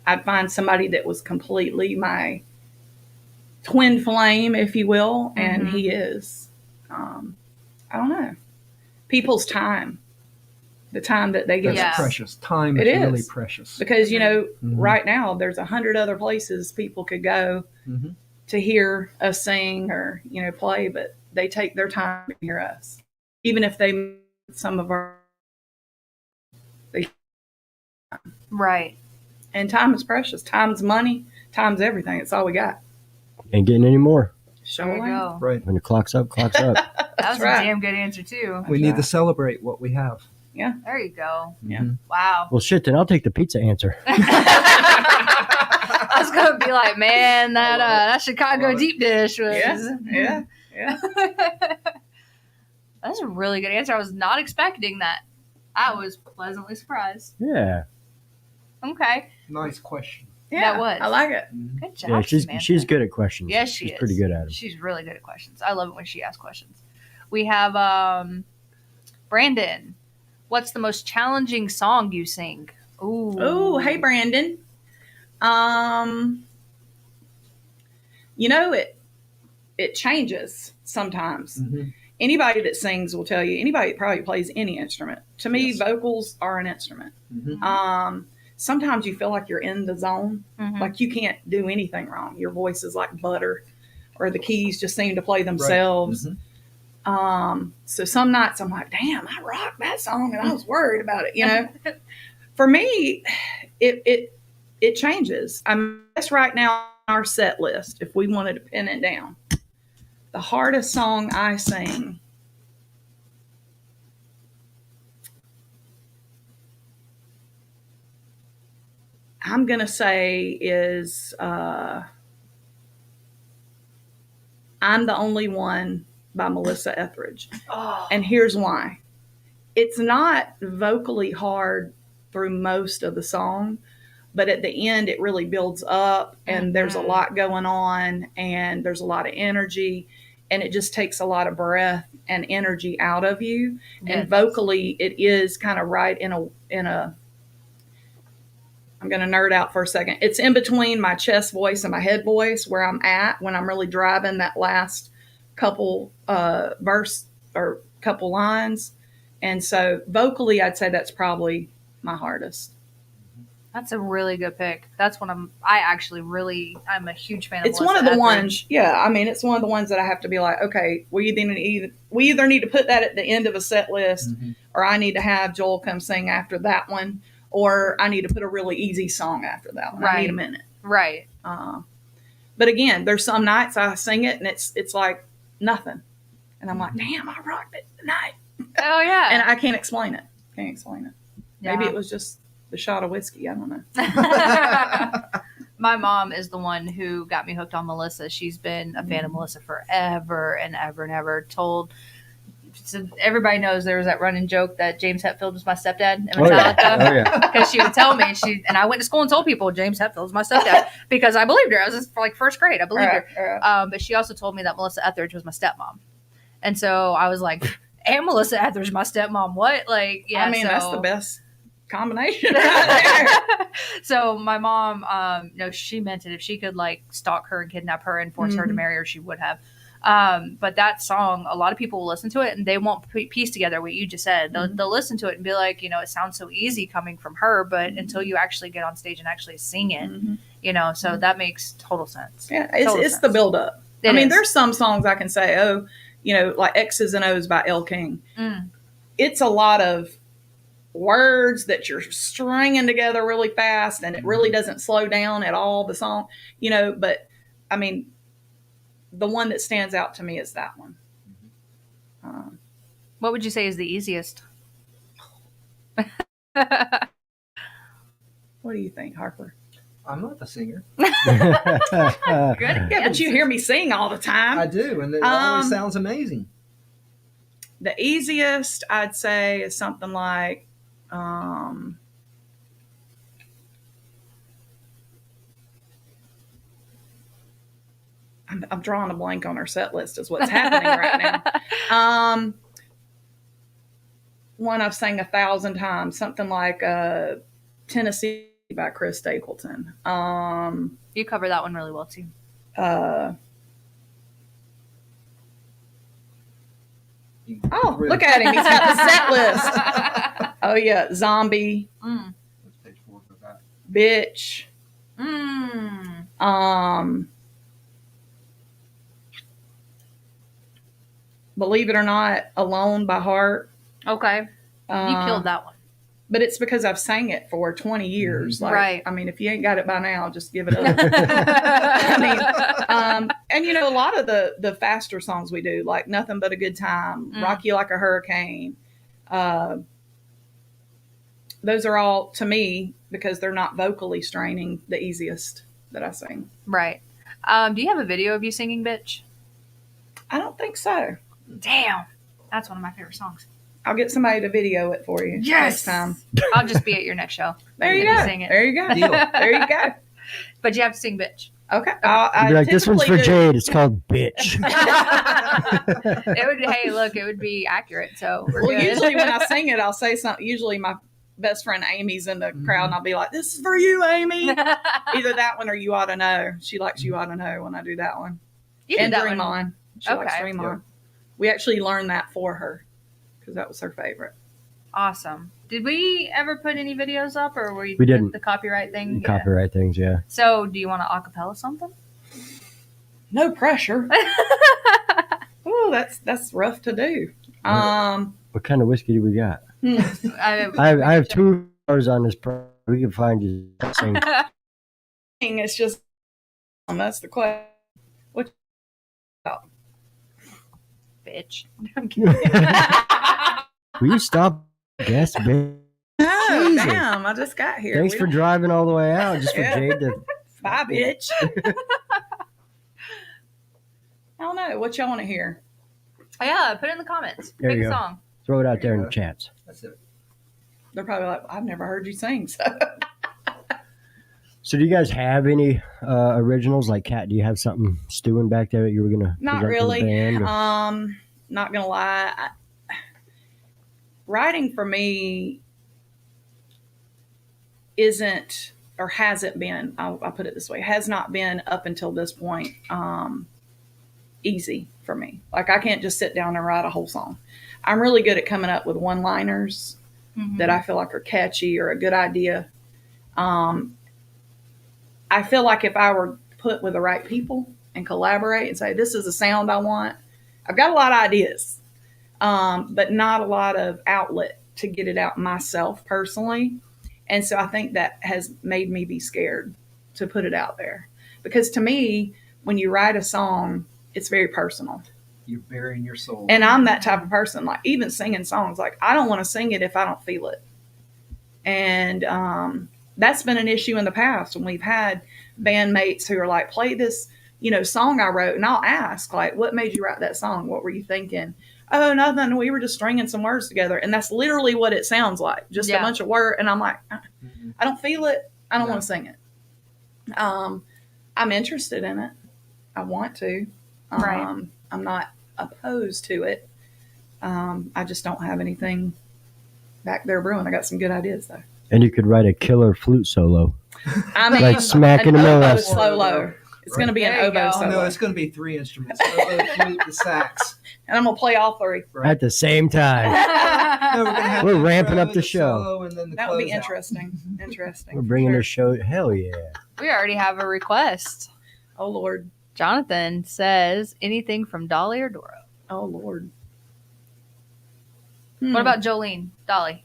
I'd find somebody that was completely my twin flame, if you will, and Mhm. he is. I don't know. People's time, the time that they give That's Yeah. us. precious. Time It is really is. precious. Because, Mhm. right now there's 100 other places people could go Mhm. to hear us sing or, play, but they take their time to hear us. Even if they some of our Right. and time is precious. Time's money. Time's everything. It's all we got. Ain't getting any more. There you go. Right. When the clock's up, clock's up. That was right. a damn good answer too. We need right. to celebrate what we have. There you go. Yeah. Mhm. Wow. Well, shit, then I'll take the pizza answer. I was gonna be like, man, that Chicago Love it. deep dish was. Yeah. That's a really good answer. I was not expecting that. I was pleasantly surprised. Yeah. Okay. Nice question. Yeah. That was. I like it. Good job. Yeah, Samantha. she's good at questions. Yes, she she's is. pretty good at them. She's really good at questions. I love it when she asks questions. We have Brandon. What's the most challenging song you sing? Ooh. Oh, hey, Brandon. It changes sometimes. Mhm. Anybody that sings will tell you. Anybody that probably plays any instrument. To me, Yes. vocals are an instrument. Mhm. Sometimes you feel like you're in the zone. Mhm. Like you can't do anything wrong. Your voice is like butter, or the keys just seem to play themselves. Mhm. So some nights I'm like, damn, I rocked that song, and I was worried about it. For me, it changes. I'm just right now on our set list. If we wanted to pin it down, the hardest song I sing. I'm going to say is I'm the Only One by Melissa Etheridge. Oh. And here's why. It's not vocally hard through most of the song, but at the end it really builds up, and there's a lot going on, and there's a lot of energy, and it just takes a lot of breath and energy out of you. And vocally it is kind of right in a I'm going to nerd out for a second. It's in between my chest voice and my head voice where I'm at when I'm really driving that last couple verse or couple lines. And so vocally, I'd say that's probably my hardest. That's a really good pick. That's one I'm a huge fan of. It's one of the ones, yeah. I mean, it's one of the ones that I have to be like, okay, we either need to put that at the end of a set list, or I need to have Joel come sing after that one, or I need to put a really easy song after that one. Right. I need a minute. Right. But again, there's some nights I sing it and it's like nothing. And I'm like, damn, I rocked it tonight. Oh, yeah. And I can't explain it. Yeah. Maybe it was just the shot of whiskey. I don't know. My mom is the one who got me hooked on Melissa. She's been a fan of Melissa forever and ever and ever. So everybody knows there was that running joke that James Hetfield was my stepdad in Metallica. Because she would tell me, and I went to school and told people James Hetfield was my stepdad because I believed her. I was just like first grade. I believed her. But she also told me that Melissa Etheridge was my stepmom. And so I was like, and Melissa Etheridge, my stepmom. What? Like, yeah. I mean, that's the best combination right there. So my mom, she meant it. If she could like stalk her and kidnap her and force her to marry her, she would have. But that song, a lot of people will listen to it and they won't piece together what you just said. They'll listen to it and be like, it sounds so easy coming from her, but until you actually get on stage and actually sing it, so that makes total sense. Yeah, it's the build up. I mean, there's some songs I can say, like X's and O's by Elle King. It's a lot of words that you're stringing together really fast, and it really doesn't slow down at all, the song, but I mean, the one that stands out to me is that one. What would you say is the easiest? What do you think, Harper? I'm not the singer. Good. Yeah, but you hear me sing all the time. I do, and it always sounds amazing. The easiest, I'd say, is something like, I'm drawing a blank on our set list is what's happening right now. One I've sang 1,000 times, something like Tennessee by Chris Stapleton. You cover that one really well too. Look at him. He's got the set list. Oh, yeah. Zombie. Page 4 for that. Bitch. Believe It or Not, Alone by Heart. Okay. You killed that one. But it's because I've sang it for 20 years. Like, right. I mean, if you ain't got it by now, just give it up. I mean, and a lot of the faster songs we do, like Nothing But a Good Time, Rock You Like a Hurricane. Those are all, to me, because they're not vocally straining, the easiest that I sing. Right. Do you have a video of you singing Bitch? I don't think so. Damn. That's one of my favorite songs. I'll get somebody to video it for you next time. I'll just be at your next show. There you go. Sing it. There you go. Deal. There you go. But you have to sing Bitch. Okay. You'd be like, this one's for Jade. It's called Bitch. It would be accurate. So we're good. Usually when I sing it, I'll say something. Usually my best friend Amy's in the crowd, and I'll be like, this is for you, Amy. Either that one or You Ought to Know. She likes You Ought to Know when I do that one. And Dream On. She likes Dream On. We actually learned that for her because that was her favorite. Awesome. Did we ever put any videos up, or we didn't. The copyright thing? Copyright things, yeah. So do you want to acapella something? No pressure. Oh, that's rough to do. What kind of whiskey do we got? I have 2 hours on this. We can find you. It's just that's the question. What? Bitch. I'm kidding. Will you stop? Guess, bitch. Oh, damn! I just got here. Thanks for driving all the way out just for Jade to. Bye, bitch. I don't know. What y'all want to hear? Oh, yeah, put it in the comments. There Pick you a go. song. Throw it out there in the chats. That's it. They're probably like, I've never heard you sing. So So do you guys have any originals? Like, Kat, do you have something stewing back there that you were gonna Not present to the really. band, or- Not gonna lie. Writing for me isn't or hasn't been. I'll put it this way: has not been up until this point easy for me. Like I can't just sit down and write a whole song. I'm really good at coming up with one-liners that I feel like are catchy or a good idea. I feel like if I were put with the right people and collaborate and say, this is the sound I want, I've got a lot of ideas, but not a lot of outlet to get it out myself personally. And so I think that has made me be scared to put it out there. Because to me, when you write a song, it's very personal. You're burying your soul. And I'm that type of person, like even singing songs, like I don't want to sing it if I don't feel it. And that's been an issue in the past when we've had bandmates who are like, play this, song I wrote. And I'll ask, like, what made you write that song? What were you thinking? Oh, nothing. We were just stringing some words together. And that's literally what it sounds like. Just a bunch of words. And I'm like, I don't feel it. I don't want to sing it. I'm interested in it. I want to. Right. I'm not opposed to it. I just don't have anything back there brewing. I got some good ideas though. And you could write a killer flute solo. I mean, like Smack in the an middle. oboe solo. It's going to be an There you oboe go. solo. No, it's going to be 3 instruments: oboe, flute, the sax. And I'm going to play all three. Right. At the same time. No, we're gonna have We're the ramping intro, up the show. solo, and then the That would be closeout. interesting. Interesting. We're bringing for the show. Hell yeah. We already have a request. Oh, Lord. Jonathan says anything from Dolly or Doro. Oh, Lord. What about Jolene? Dolly?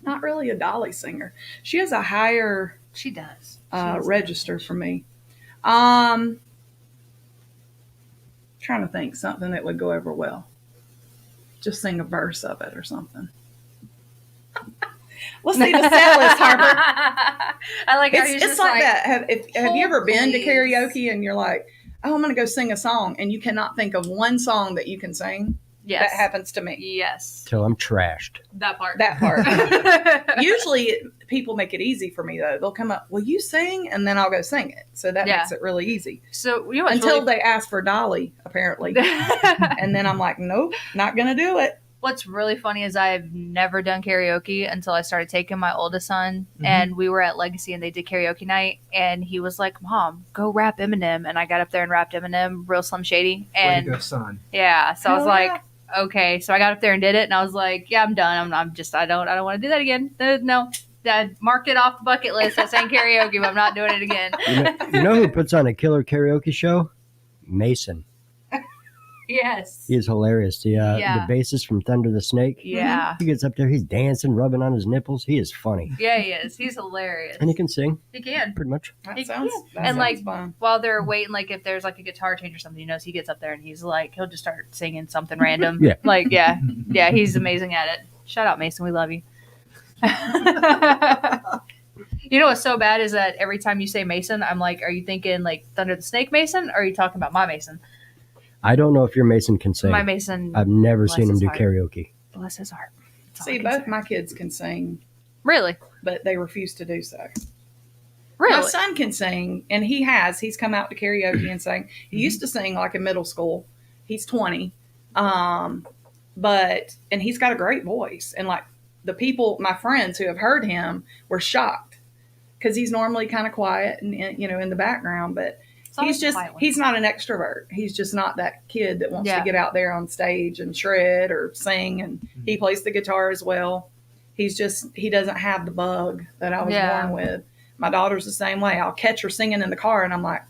Not really a Dolly singer. She has a higher She does. register for me. Trying to think something that would go over well. Just sing a verse of it or something. Let's see the set list, Harper. I like how It's like that. Have you ever been to karaoke and you're like, oh, I'm going to go sing a song, and you cannot think of one song that you can sing? Yes. That happens to me. Yes. Till I'm trashed. That part. That part. Usually people make it easy for me, though. They'll come up, will you sing? And then I'll go sing it. So that makes it really easy. So, you know what's Until really... they ask for Dolly, apparently. And then I'm like, nope, not going to do it. What's really funny is I've never done karaoke until I started taking my oldest son, and we were at Legacy and they did karaoke night, and he was like, Mom, go rap Eminem. And I got up there and rapped Eminem, Real Slim Shady. And Way to go, son. yeah, so I was Hell like, yeah. okay. So I got up there and did it, and I was like, yeah, I'm done. I don't want to do that again. No. I marked it off the bucket list. I sang karaoke, but I'm not doing it again. You know who puts on a killer karaoke show? Mason. Yes. He is hilarious. The bassist from Thunder the Snake. Yeah. He gets up there, he's dancing, rubbing on his nipples. He is funny. Yeah, he is. He's hilarious. And he can sing, He can. pretty much. That sounds fun. While they're waiting, like if there's like a guitar change or something, he gets up there and he's like, he'll just start singing something random. Yeah. Like, yeah, he's amazing at it. Shout out, Mason. We love you. You know what's so bad is that every time you say Mason, I'm like, are you thinking like Thunder the Snake Mason? Or are you talking about my Mason? I don't know if your Mason can sing. My Mason. I've never Bless seen him his do heart. karaoke. Bless his heart. That's all I See, can both say. my kids can sing, Really? but they refuse to do so. Really? My son can sing, and he's come out to karaoke and sang. He used to sing like in middle school. He's 20. And he's got a great voice. And like the people, my friends who have heard him were shocked because he's normally kind of quiet and, in the background, but he's not an extrovert. He's just not that kid that wants to get out there on stage and shred or sing. And he plays the guitar as well. He doesn't have the bug that I was born with. My daughter's the same way. I'll catch her singing in the car and I'm like,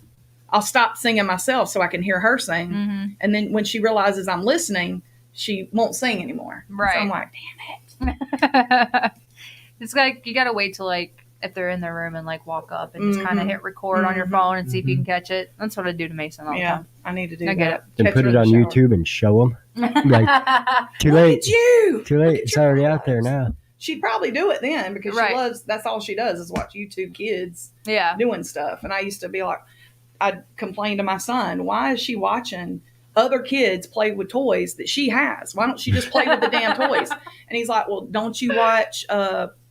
I'll stop singing myself so I can hear her sing. Mm-hmm. And then when she realizes I'm listening, she won't sing anymore. Right. So I'm like, damn it. It's like you gotta wait till like if they're in their room and like walk up and just kind of hit record on your phone and see if you can catch it. That's what I do to Mason all the time. I need to do I that. get it. Then Catch put her it in on the shower. YouTube and show him. Like, too Look late. at you. Too late. It's already out there now. She'd probably do it then because Right. she loves, that's all she does is watch YouTube kids Yeah. doing stuff. And I used to be like, I'd complain to my son, why is she watching other kids play with toys that she has? Why don't she just play with the damn toys? And he's like, well, don't you watch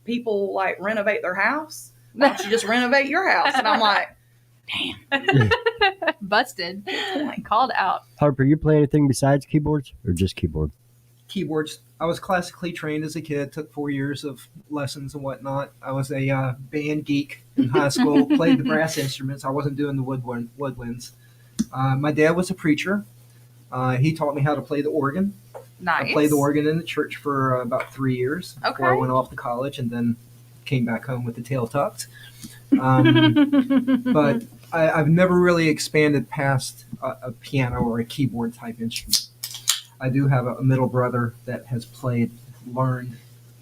people like renovate their house? why don't you just renovate your house? And I'm like, Busted. Called out. Harper, you play anything besides keyboards or just keyboard? Keyboards. I was classically trained as a kid, took 4 years of lessons and whatnot. I was a band geek in high school, played the brass instruments. I wasn't doing the woodwinds. My dad was a preacher. He taught me how to play the organ. Nice. I played the organ in the church for about 3 years before I went off to college and then came back home with the tail tucked. But I've never really expanded past a piano or a keyboard type instrument. I do have a middle brother that has learned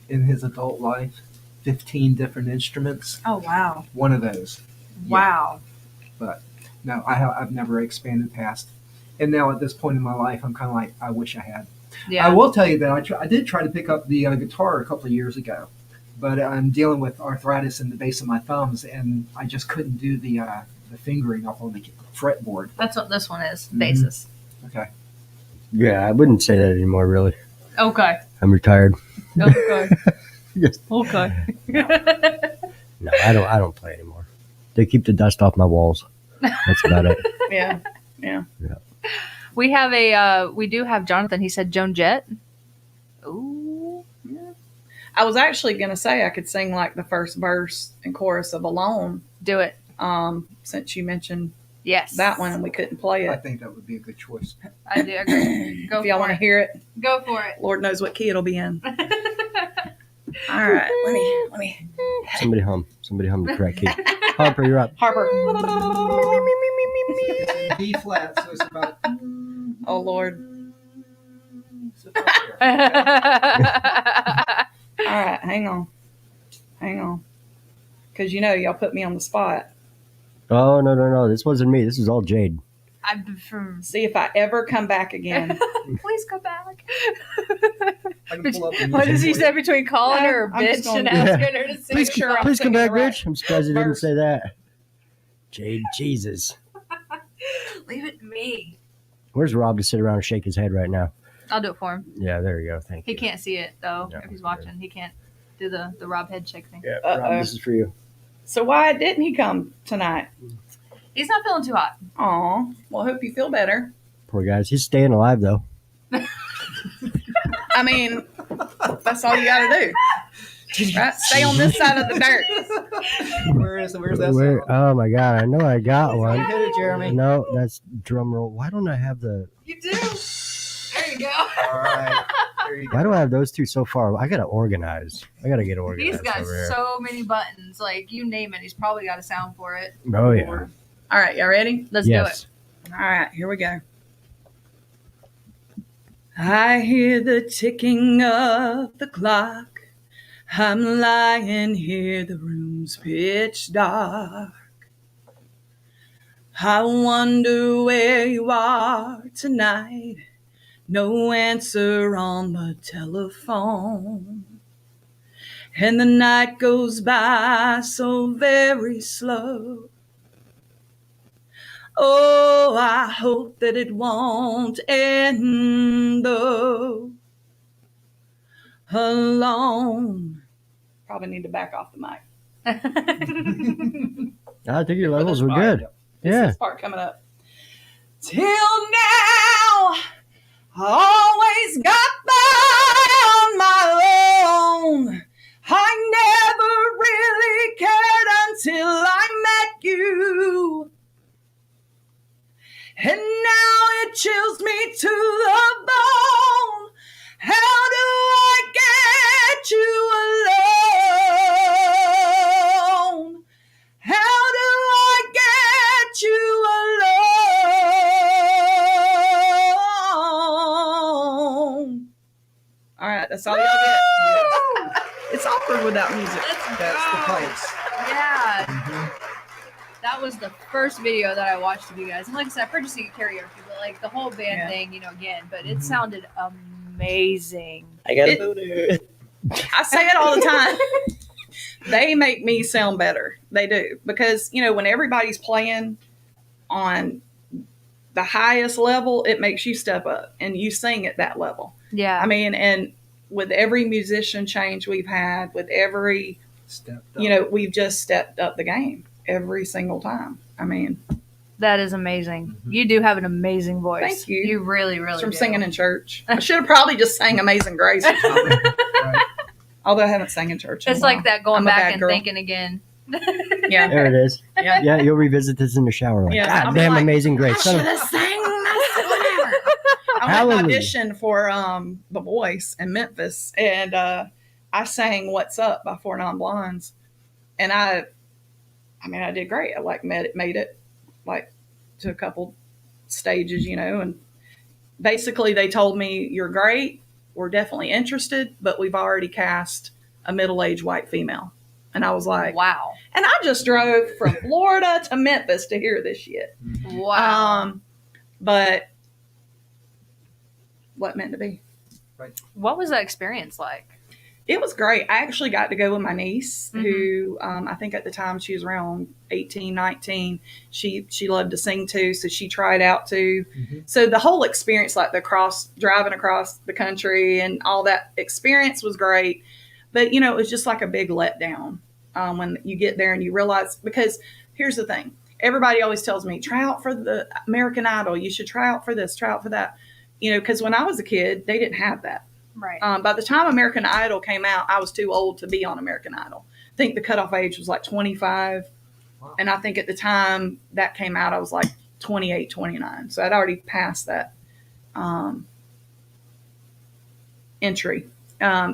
in his adult life 15 different instruments. Oh, wow. One of those. Wow. Yeah. But no, I've never expanded past. And now at this point in my life, I'm kind of like, I wish I had. Yeah. I will tell you that I did try to pick up the guitar a couple of years ago, but I'm dealing with arthritis in the base of my thumbs, and I just couldn't do the fingering up on the fretboard. That's what this one is. Basis. Okay. Yeah, I wouldn't say that anymore, really. Okay. I'm retired. Okay. Yes. Okay. No, I don't play anymore. They keep the dust off my walls. That's about it. yeah. We do have Jonathan. He said Joan Jett. Ooh. Yeah. I was actually going to say I could sing like the first verse and chorus of Alone. Do it. Since you mentioned Yes. that one and we couldn't play I it. think that would be a good choice. I do agree. Go If y'all for want to it. hear it, Go for it. Lord knows what key it'll be in. All right. Let me. Somebody hum the correct key. Harper, you're up. Harper. It's B flat, so it's about. Oh, Lord. So it's up there. All right. Hang on. Because y'all put me on the spot. Oh, no. This wasn't me. This is all Jade. I'm from. See if I ever come back again. Please come back. I can pull up the What does he music say between calling her a I'm just bitch and gonna- asking her to sing? Please sure I'm Please come singing back, the right bitch. I'm surprised he didn't verse. say that. Jade, Jesus. Leave it to me. Where's Rob to sit around and shake his head right now? I'll do it for him. Yeah, there you go. Thank He you. can't see it though. Yeah, If he's watching, he can't do the Rob head shake thing. Yeah, Uh-oh. Rob, this is for you. So why didn't he come tonight? He's not feeling too hot. Aw. Well, hope you feel better. Poor guys. He's staying alive, though. I mean, that's all you got to do. Right? Stay on this side of the dirt. Where's that Where, sound? oh, my God. I know I got You one. hit it, Jeremy. No, that's drum roll. Why don't I have the... You do. There you go. All right. There you go. Why do I have those two so far? I got to organize. I got to get organized He's got over here. so many buttons. Like, you name it, he's probably got a sound for it. Oh, yeah. All right, y'all ready? Let's do Yes. it. All right, here we go. I hear the ticking of the clock. I'm lying here, the room's pitch dark. I wonder where you are tonight. No answer on the telephone. And the night goes by so very slow. Oh, I hope that it won't end though. Alone. Probably need to back off the mic. I think your levels were good. Yeah. This part coming up. Till now, I always got by on my own. I never really cared until I met you. And now it chills me to the bone. How do I get you alone? How do I get you alone? All right, that's all y'all get. It's awkward without music. That's the pipes. Yeah. Mhm. That was the first video that I watched of you guys. And like I said, I've heard you sing karaoke, but like the whole band Yeah. thing, again. But it sounded amazing. I got a It- booter. I say it all the time. They make me sound better. They do. Because, when everybody's playing on the highest level, it makes you step up and you sing at that level. Yeah. I mean, and with every musician change we've had, with every Stepped up. You know, we've just stepped up the game every single time. I mean, that is amazing. You do have an amazing voice. Thank you. You really, really it's from do. singing in church. I should have probably just sang Amazing Grace or something. Right. Although I haven't sang in church in It's a while. like that going I'm a back bad and girl. thinking again. Yeah. There it is. Yeah. Yeah, you'll revisit this in the shower. Like, Yeah, I'll God be damn, like, Amazing Grace. I Son should of- have sang whatever. I went Hallelujah. and auditioned for The Voice in Memphis, and I sang "What's Up" by Four Non Blondes, and I mean, I did great. I like made it like to a couple stages, you know, and basically they told me, "You're great. We're definitely interested, but we've already cast a middle-aged white female." And I was like, Wow. and I just drove from Florida to Memphis to hear this shit. Wow. But what meant to be? What was that experience like? It was great. I actually got to go with my niece, Mhm. who I think at the time she was around 18, 19. She loved to sing too, so she tried out too. Mhm. So the whole experience, like driving across the country and all that experience was great. But, you know, it was just like a big letdown when you get there and you realize, because here's the thing. Everybody always tells me, try out for the American Idol. You should try out for this, try out for that. You know, because when I was a kid, they didn't have that. Right. By the time American Idol came out, I was too old to be on American Idol. I think the cutoff age was like 25. Wow. And I think at the time that came out, I was like 28, 29. So I'd already passed that entry.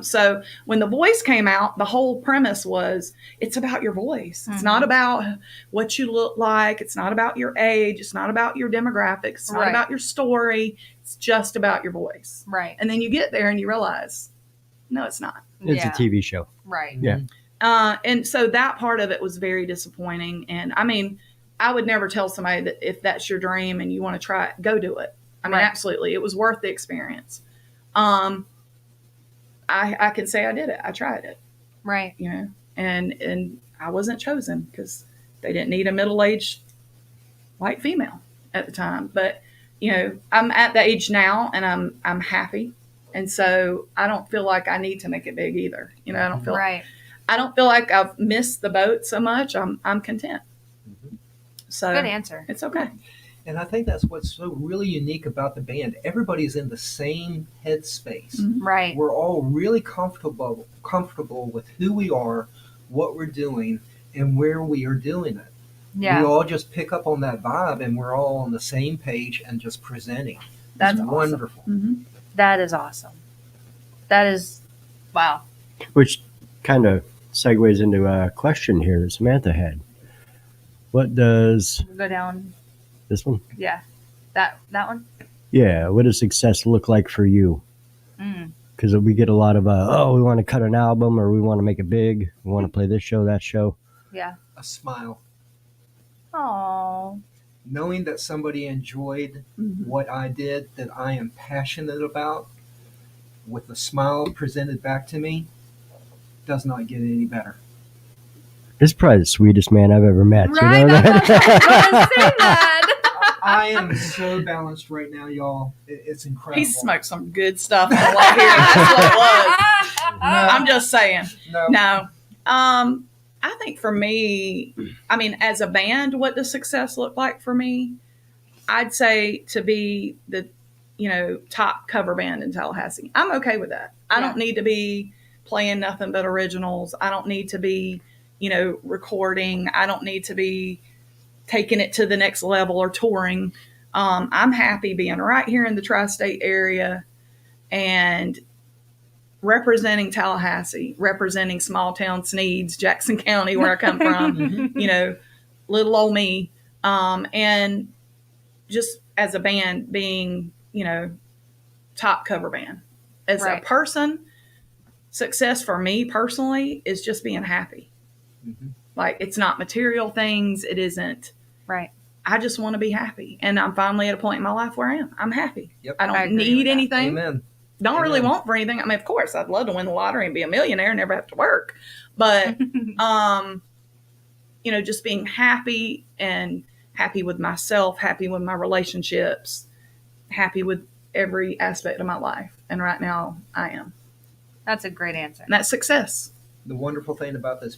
So when The Voice came out, the whole premise was it's about your voice. It's not about what you look like. It's not about your age. It's not about your demographics. It's not Right. about your story. It's just about your voice. Right. And then you get there and you realize, no, it's not. It's Yeah. a TV show. Right. Yeah. And so that part of it was very disappointing. And I mean, I would never tell somebody that if that's your dream and you want to try it, go do it. I mean, Right. absolutely. It was worth the experience. I can say I did it. I tried it, Right. you know, and I wasn't chosen because they didn't need a middle-aged white female at the time. But, you know, I'm at the age now and I'm happy. And so I don't feel like I need to make it big either. You know, I don't feel Right. like I've missed the boat so much. I'm content. So Good answer. it's okay. And I think that's what's so really unique about the band. Everybody's in the same headspace. Mhm. Right. We're all really comfortable with who we are, what we're doing, and where we are doing it. Yeah. We all just pick up on that vibe, and we're all on the same page and just presenting. That's It's awesome. wonderful. Mm-hmm. That is awesome. That is, wow. Which kind of segues into a question here that Samantha had. What does We'll go down. this one? Yeah. That one? Yeah, what does success look like for you? Mm. Because we get a lot of, we want to cut an album or we want to make it big. We want to play this show, that show. Yeah. A smile. Oh. Knowing that somebody enjoyed Mm-hmm. what I did, that I am passionate about, with a smile presented back to me, does not get any better. This is probably the sweetest man I've ever met. Right. You know I was gonna that? say that. I am so balanced right now, y'all. It's incredible. He smoked some good stuff on the way here. That's what it was. I'm just saying. No. No. I think for me, I mean, as a band, what does success look like for me? I'd say to be the, you know, top cover band in Tallahassee. I'm okay with that. I don't need to be playing nothing but originals. I don't need to be, you know, recording. I don't need to be taking it to the next level or touring. I'm happy being right here in the tri-state area and representing Tallahassee, representing small town Sneads, Jackson County, where I come from, you know, little old me. And just as a band being, you know, top cover band. As a person, success for me personally is just being happy. Mm-hmm. Like, it's not material things. It isn't. Right. I just want to be happy. And I'm finally at a point in my life where I am. I'm happy. Yep. I I don't agree with need that. anything. Amen. Don't really Amen. want for anything. I mean, of course, I'd love to win the lottery and be a millionaire and never have to work. But, you know, just being happy and happy with myself, happy with my relationships, happy with every aspect of my life. And right now I am. That's a great answer. And that's success. the wonderful thing about this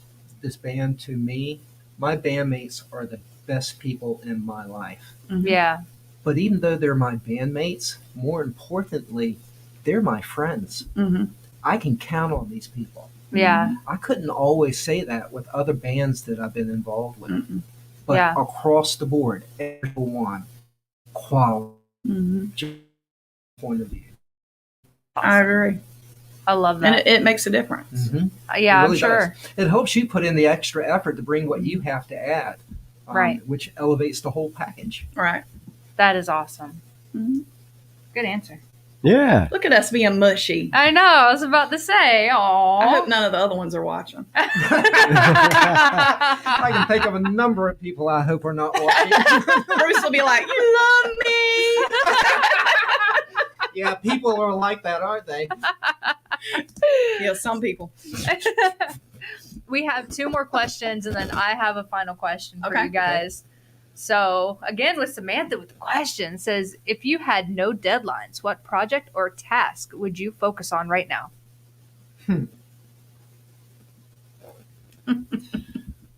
band to me, my bandmates are the best people in my life. Mm-hmm. Yeah. But even though they're my bandmates, more importantly, they're my friends. Mm-hmm. I can count on these people. Yeah. I couldn't always say that with other bands that I've been involved with. Mm-hmm. But Yeah. across the board, everyone, quality, Mm-hmm. point of view. I agree. I love And that. it makes a difference. Mm-hmm. Yeah, It I'm really sure. does. It helps you put in the extra effort to bring what you have to add, Right. which elevates the whole package. Right. That is awesome. Mm-hmm. Good answer. Yeah. Look at us being mushy. I know. I was about to say. Aww. I hope none of the other ones are watching. I can think of a number of people I hope are not watching. Bruce will be like, "You love me." Yeah, people are like that, aren't they? Yeah, some people. We have 2 more questions, and then I have a final question for Okay. you guys. So, again, with Samantha with the question, says, if you had no deadlines, what project or task would you focus on right now?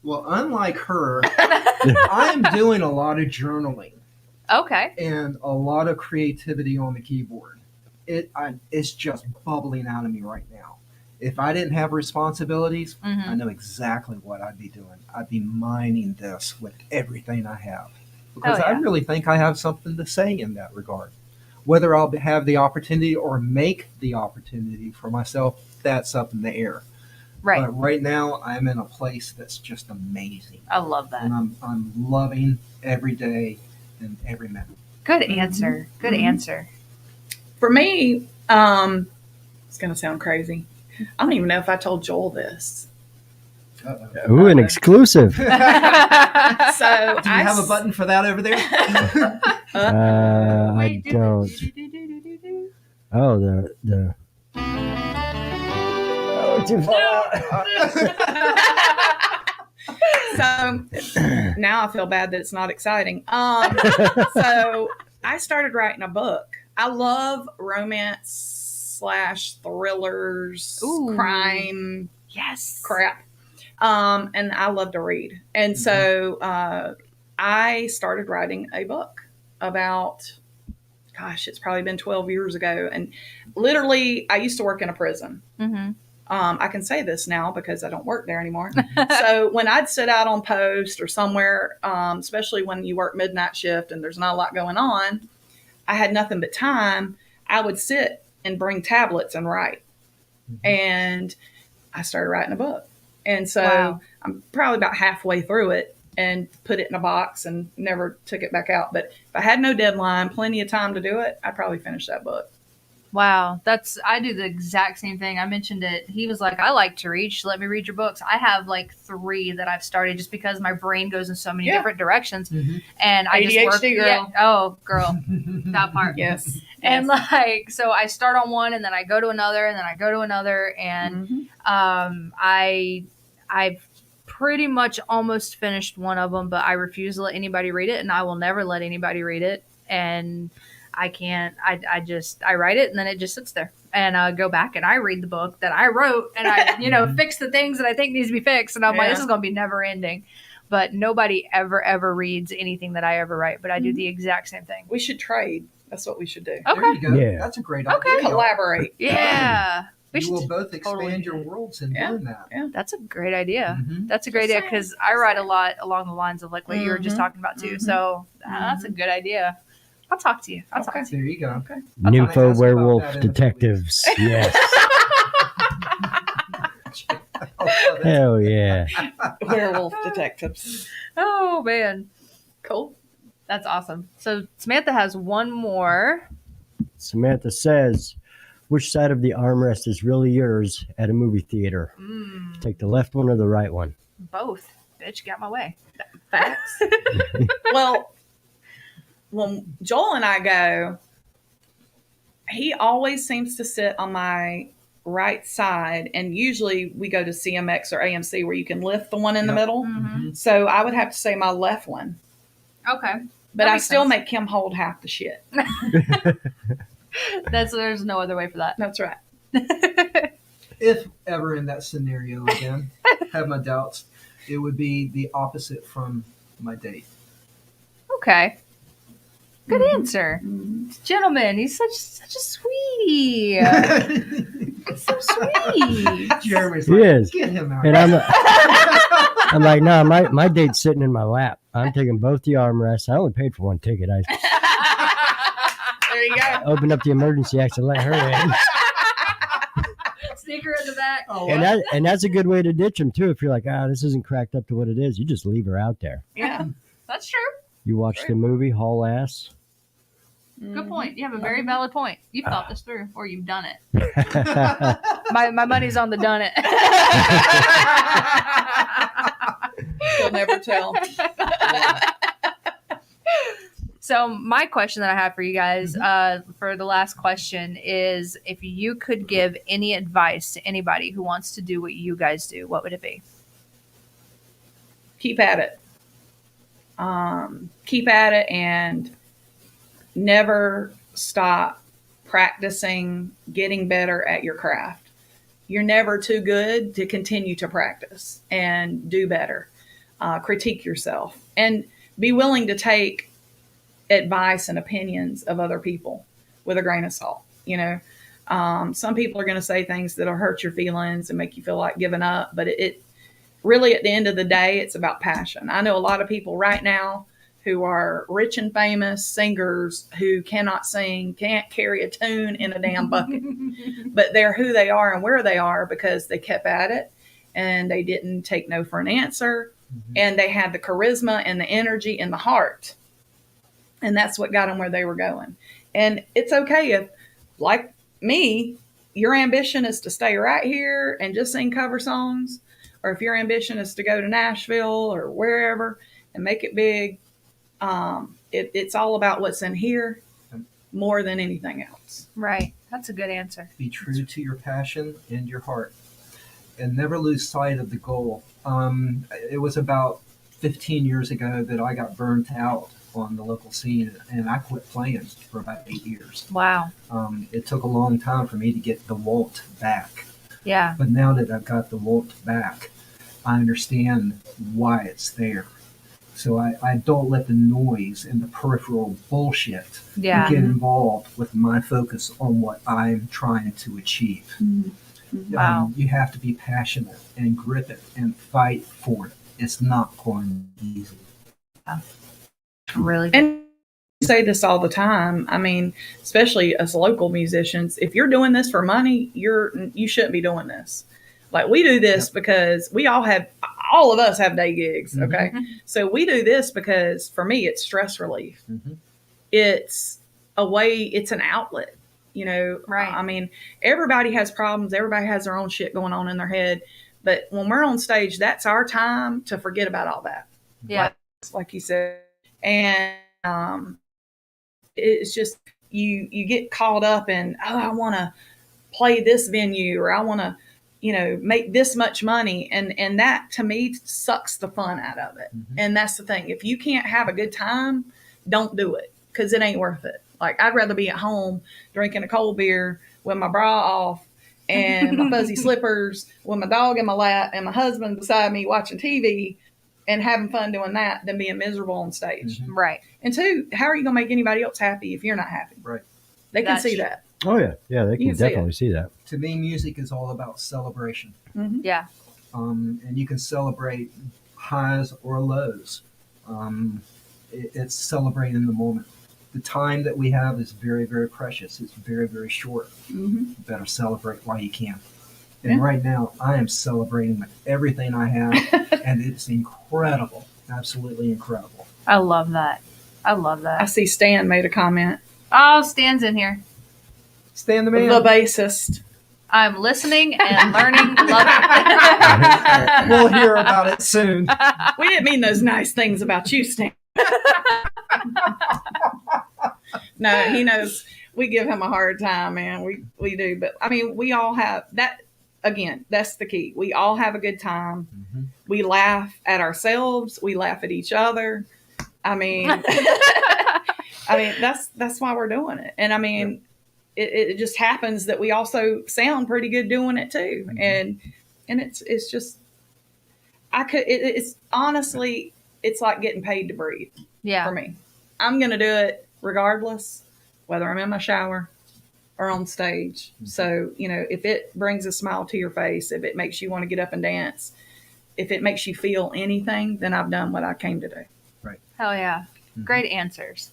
Well, unlike her, I'm doing a lot of journaling Okay. and a lot of creativity on the keyboard. It's just bubbling out of me right now. If I didn't have responsibilities, Mhm. I know exactly what I'd be doing. I'd be mining this with everything I have. Because Oh, I yeah. really think I have something to say in that regard. Whether I'll have the opportunity or make the opportunity for myself, that's up in the air. Right. But right now, I'm in a place that's just amazing. I love that. And I'm loving every day and every minute. Good answer. Good Mhm. answer. For me, it's going to sound crazy. I don't even know if I told Joel this. Uh-oh. Ooh, an exclusive. So Do you have a button for that over there? I Wait, do don't. do. Oh, the. Oh, too far So now I feel bad that it's not exciting. So I started writing a book. I love romance/thrillers, Ooh. crime, Yes. crap. And I love to read. And so I started writing a book about, gosh, it's probably been 12 years ago. And literally, I used to work in a prison. Mm-hmm. I can say this now because I don't work there anymore. So when I'd sit out on post or somewhere, especially when you work midnight shift and there's not a lot going on, I had nothing but time. I would sit and bring tablets and write. And I started writing a book. And so Wow. I'm probably about halfway through it and put it in a box and never took it back out. But if I had no deadline, plenty of time to do it, I'd probably finish that book. Wow, I do the exact same thing. I mentioned it. He was like, I like to read. Let me read your books. I have like 3 that I've started just because my brain goes in so many Yeah. different directions. Mhm. And I just work. ADHD girl. Yeah, oh, girl, that part. Yes. And like, so I start on one and then I go to another and then I go to another. And Mhm. I've pretty much almost finished one of them, but I refuse to let anybody read it, and I will never let anybody read it. And I can't. I write it, and then it just sits there. And I go back and I read the book that I wrote, and I fix the things that I think needs to be fixed. And I'm like, Yeah. this is gonna be never ending. But nobody ever reads anything that I ever write. But I do the exact same thing. We should trade. That's what we should do. Okay. There you go. Yeah. That's a great Okay. idea. Collaborate. Yeah, we You should. will both expand totally your do that. worlds in Yeah. doing that. That's a great idea. Mhm. That's a great idea because I write a lot along the lines of like what you were just Mhm. talking about too. Mhm. So that's a good idea. I'll talk to you. I'll talk Okay. to you. There you go. Okay. I'll Nympho ask about werewolf that in a few detectives. Yes. I love it. Hell yeah. Werewolf detectives. Oh man, Cool. that's awesome. So Samantha has one more. Samantha says, which side of the armrest is really yours at a movie theater? Take the left one or the right one? Both. Bitch, got my way. Facts. Well, when Joel and I go, he always seems to sit on my right side, and usually we go to CMX or AMC where you can lift the one in the Yep. middle. Mm-hmm. So I would have to say my left one, Okay, but That I makes still sense. make him hold half the shit. there's no other way for that. That's right. if ever in that scenario again, have my doubts, it would be the opposite from my date. Okay. Good answer. Gentleman, he's such a sweetie. So sweet. Jeremy's He like, is. get him out. And I'm like, no, my date's sitting in my lap. I'm taking both the armrests. I only paid for one ticket. I There you go. opened up the emergency exit and let her in. Sneak her in the back. Oh, And that's a good way to ditch them too. If you're like, this isn't cracked up to what it is, you just leave her out there. yeah. That's true. You watch the movie, haul ass. Good point. You have a very valid point. You've thought this through, or you've done it. My money's on the done it. You'll never tell. So my question that I have for you guys for the last question is, if you could give any advice to anybody who wants to do what you guys do, what would it be? Keep at it. Keep at it and never stop practicing, getting better at your craft. You're never too good to continue to practice and do better. Critique yourself and be willing to take advice and opinions of other people with a grain of salt. You know, some people are going to say things that'll hurt your feelings and make you feel like giving up, but it really, at the end of the day, it's about passion. I know a lot of people right now who are rich and famous singers who cannot sing, can't carry a tune in a damn bucket, but they're who they are and where they are because they kept at it and they didn't take no for an answer. And they had the charisma and the energy and the heart. And that's what got them where they were going. And it's okay if, like me, your ambition is to stay right here and just sing cover songs, or if your ambition is to go to Nashville or wherever and make it big. It's all about what's in here more than anything else. Right. That's a good answer. Be true to your passion and your heart, and never lose sight of the goal. It was about 15 years ago that I got burnt out on the local scene, and I quit playing for about 8 years. Wow. It took a long time for me to get the want back. Yeah. But now that I've got the want back, I understand why it's there. So I don't let the noise and the peripheral bullshit Yeah. get involved with my focus on what I'm trying to achieve. Wow. You have to be passionate and grip it and fight for it. It's not going to be easy. Really good. And I say this all the time. I mean, especially as local musicians, if you're doing this for money, you shouldn't be doing this. Like, we do this because all of us have day gigs. Okay. So we do this because for me, it's stress relief. It's a way, it's an outlet, you know? Right. I mean, everybody has problems. Everybody has their own shit going on in their head. But when we're on stage, that's our time to forget about all that. Yeah. Like you said. And it's just, you get caught up in, I want to play this venue, or I want to, make this much money. And that, to me, sucks the fun out of it. And that's the thing. If you can't have a good time, don't do it, because it ain't worth it. Like, I'd rather be at home drinking a cold beer with my bra off and my fuzzy slippers with my dog in my lap and my husband beside me watching TV and having fun doing that than being miserable on stage. Right. And two, how are you going to make anybody else happy if you're not happy? Right. They can That's see true. that. Oh yeah, they can see it. definitely see that. To me, music is all about celebration. Yeah. And you can celebrate highs or lows. It's celebrating the moment. The time that we have is very, very precious. It's very, very short. You better celebrate while you can. And right now, I am celebrating with everything I have, and it's incredible. Absolutely incredible. I love that. I see Stan made a comment. Oh, Stan's in here. Stan the man. The bassist. I'm listening and learning. Love it. We'll hear about it soon. We didn't mean those nice things about you, Stan. No, he knows. We give him a hard time, man. We do. But, I mean, we all have that. Again, that's the key. We all have a good time. We laugh at ourselves. We laugh at each other. I mean, that's why we're doing it. And I mean, it just happens that we also sound pretty good doing it too. And it's just, it's honestly, it's like getting paid to breathe for me. I'm going to do it regardless, whether I'm in my shower or on stage. So, if it brings a smile to your face, if it makes you want to get up and dance, if it makes you feel anything, then I've done what I came to do. Right. Hell yeah. Great answers.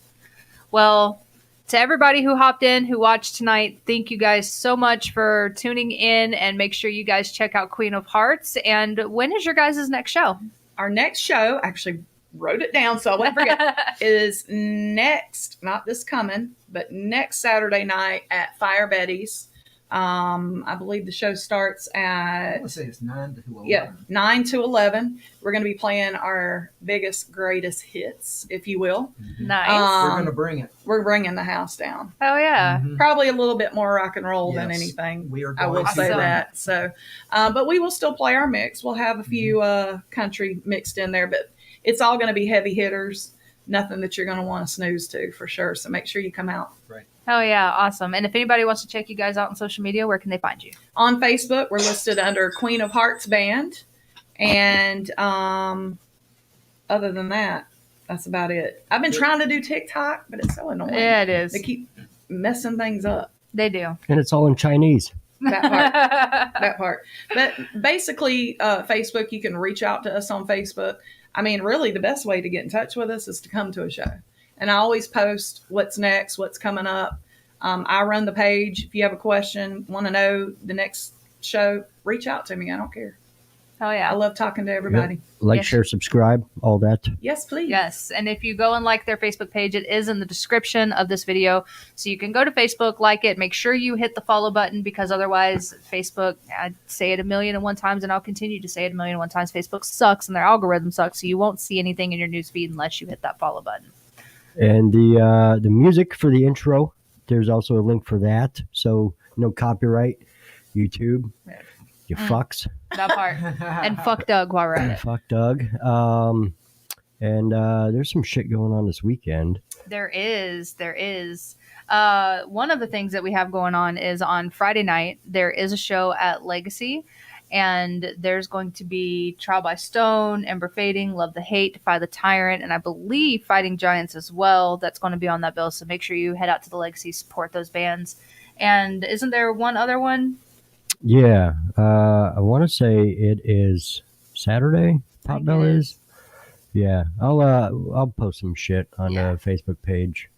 Well, to everybody who hopped in, who watched tonight, thank you guys so much for tuning in, and make sure you guys check out Queen of Hearts. And when is your guys' next show? Our next show, actually wrote it down so I won't forget, is next, not this coming, but next Saturday night at Fire Betty's. I believe the show starts at, I would say it's 9 to 11. Yeah, 9 to 11. We're going to be playing our biggest, greatest hits, if you will. Nice. We're going to bring it. We're bringing the house down. Oh yeah. Probably a little bit more rock and roll than Yes, anything. we are I will going to say bring that. So, but we will still play our mix. We'll have a few country mixed in there, but it's all going to be heavy hitters. Nothing that you're going to want to snooze to, for sure. So make sure you come out. Right. Oh yeah, awesome. And if anybody wants to check you guys out on social media, where can they find you? On Facebook, we're listed under Queen of Hearts Band. And other than that, that's about it. I've been trying to do TikTok, but it's so annoying. Yeah, it is. They keep messing things up. They do. And it's all in Chinese. That part. That part. But basically, Facebook, you can reach out to us on Facebook. I mean, really, the best way to get in touch with us is to come to a show. And I always post what's next, what's coming up. I run the page. If you have a question, want to know the next show, reach out to me. I don't care. Oh yeah. I love talking to everybody. Yep. Like, Yes. share, subscribe, all that. Yes, please. Yes. And if you go and like their Facebook page, it is in the description of this video. So you can go to Facebook, like it, make sure you hit the follow button, because otherwise Facebook, I say it 1,000,001 times and I'll continue to say it 1,000,001 times. Facebook sucks and their algorithm sucks. So you won't see anything in your newsfeed unless you hit that follow button. And the music for the intro, there's also a link for that. So no copyright, YouTube, you fucks. That part. And fuck Doug while we're at it. Fuck Doug. And there's some shit going on this weekend. There is. One of the things that we have going on is on Friday night, there is a show at Legacy, and there's going to be Trial by Stone, Ember Fading, Love the Hate, Defy the Tyrant, and I believe Fighting Giants as well. That's going to be on that bill, so make sure you head out to the Legacy, support those bands. And isn't there one other one? Yeah. I want to say it is Saturday. Pop Bell is. Yeah. I'll post some shit on the Facebook page.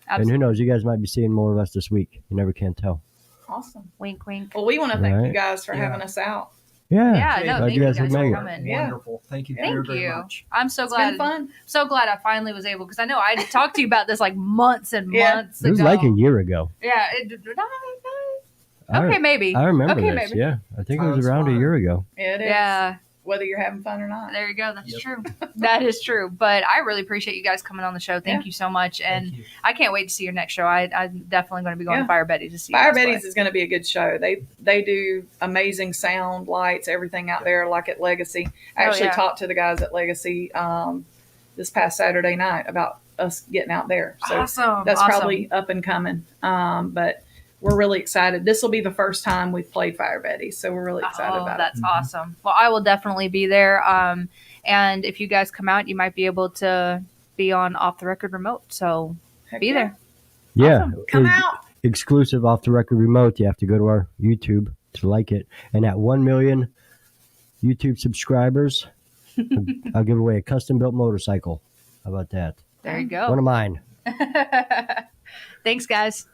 Absolutely. And who knows, you guys might be seeing more of us this week. You never can tell. Awesome. Wink, wink. Well, we want to thank Right. you guys for having us out. Yeah. Yeah, no, Glad thank you you guys guys could for make it. coming. Yeah. Wonderful. Thank you Thank very you. much. I'm so It's glad. been fun. So glad I finally was able, because I know I talked to you about this like months and months It was ago. like a year ago. Yeah. Okay, maybe. I remember Okay, this. maybe. Yeah. I think it was Time's around a flying. year ago. It is. Yeah. Whether you're having fun or not. There you go. That's Yep. true. That is true. But I really appreciate you guys coming on the show. Thank you so much. And Thank you. I can't wait to see your next show. I'm definitely going to be going to Fire Betty to see you Fire guys Betty's play. is going to be a good show. They do amazing sound, lights, everything out there, like at Legacy. I Oh, actually yeah. talked to the guys at Legacy this past Saturday night about us getting out there. So Awesome. that's Awesome. probably up and coming. But we're really excited. This will be the first time we've played Fire Betty, so we're really excited about it. That's awesome. Well, I will definitely be there. And if you guys come out, you might be able to be on Off the Record Remote. So Heck be yeah. there. Yeah. Awesome. Come out. Exclusive Off the Record Remote. You have to go to our YouTube to like it. And at 1 million YouTube subscribers, I'll give away a custom built motorcycle. How about that? There you go. One of mine. Thanks, guys.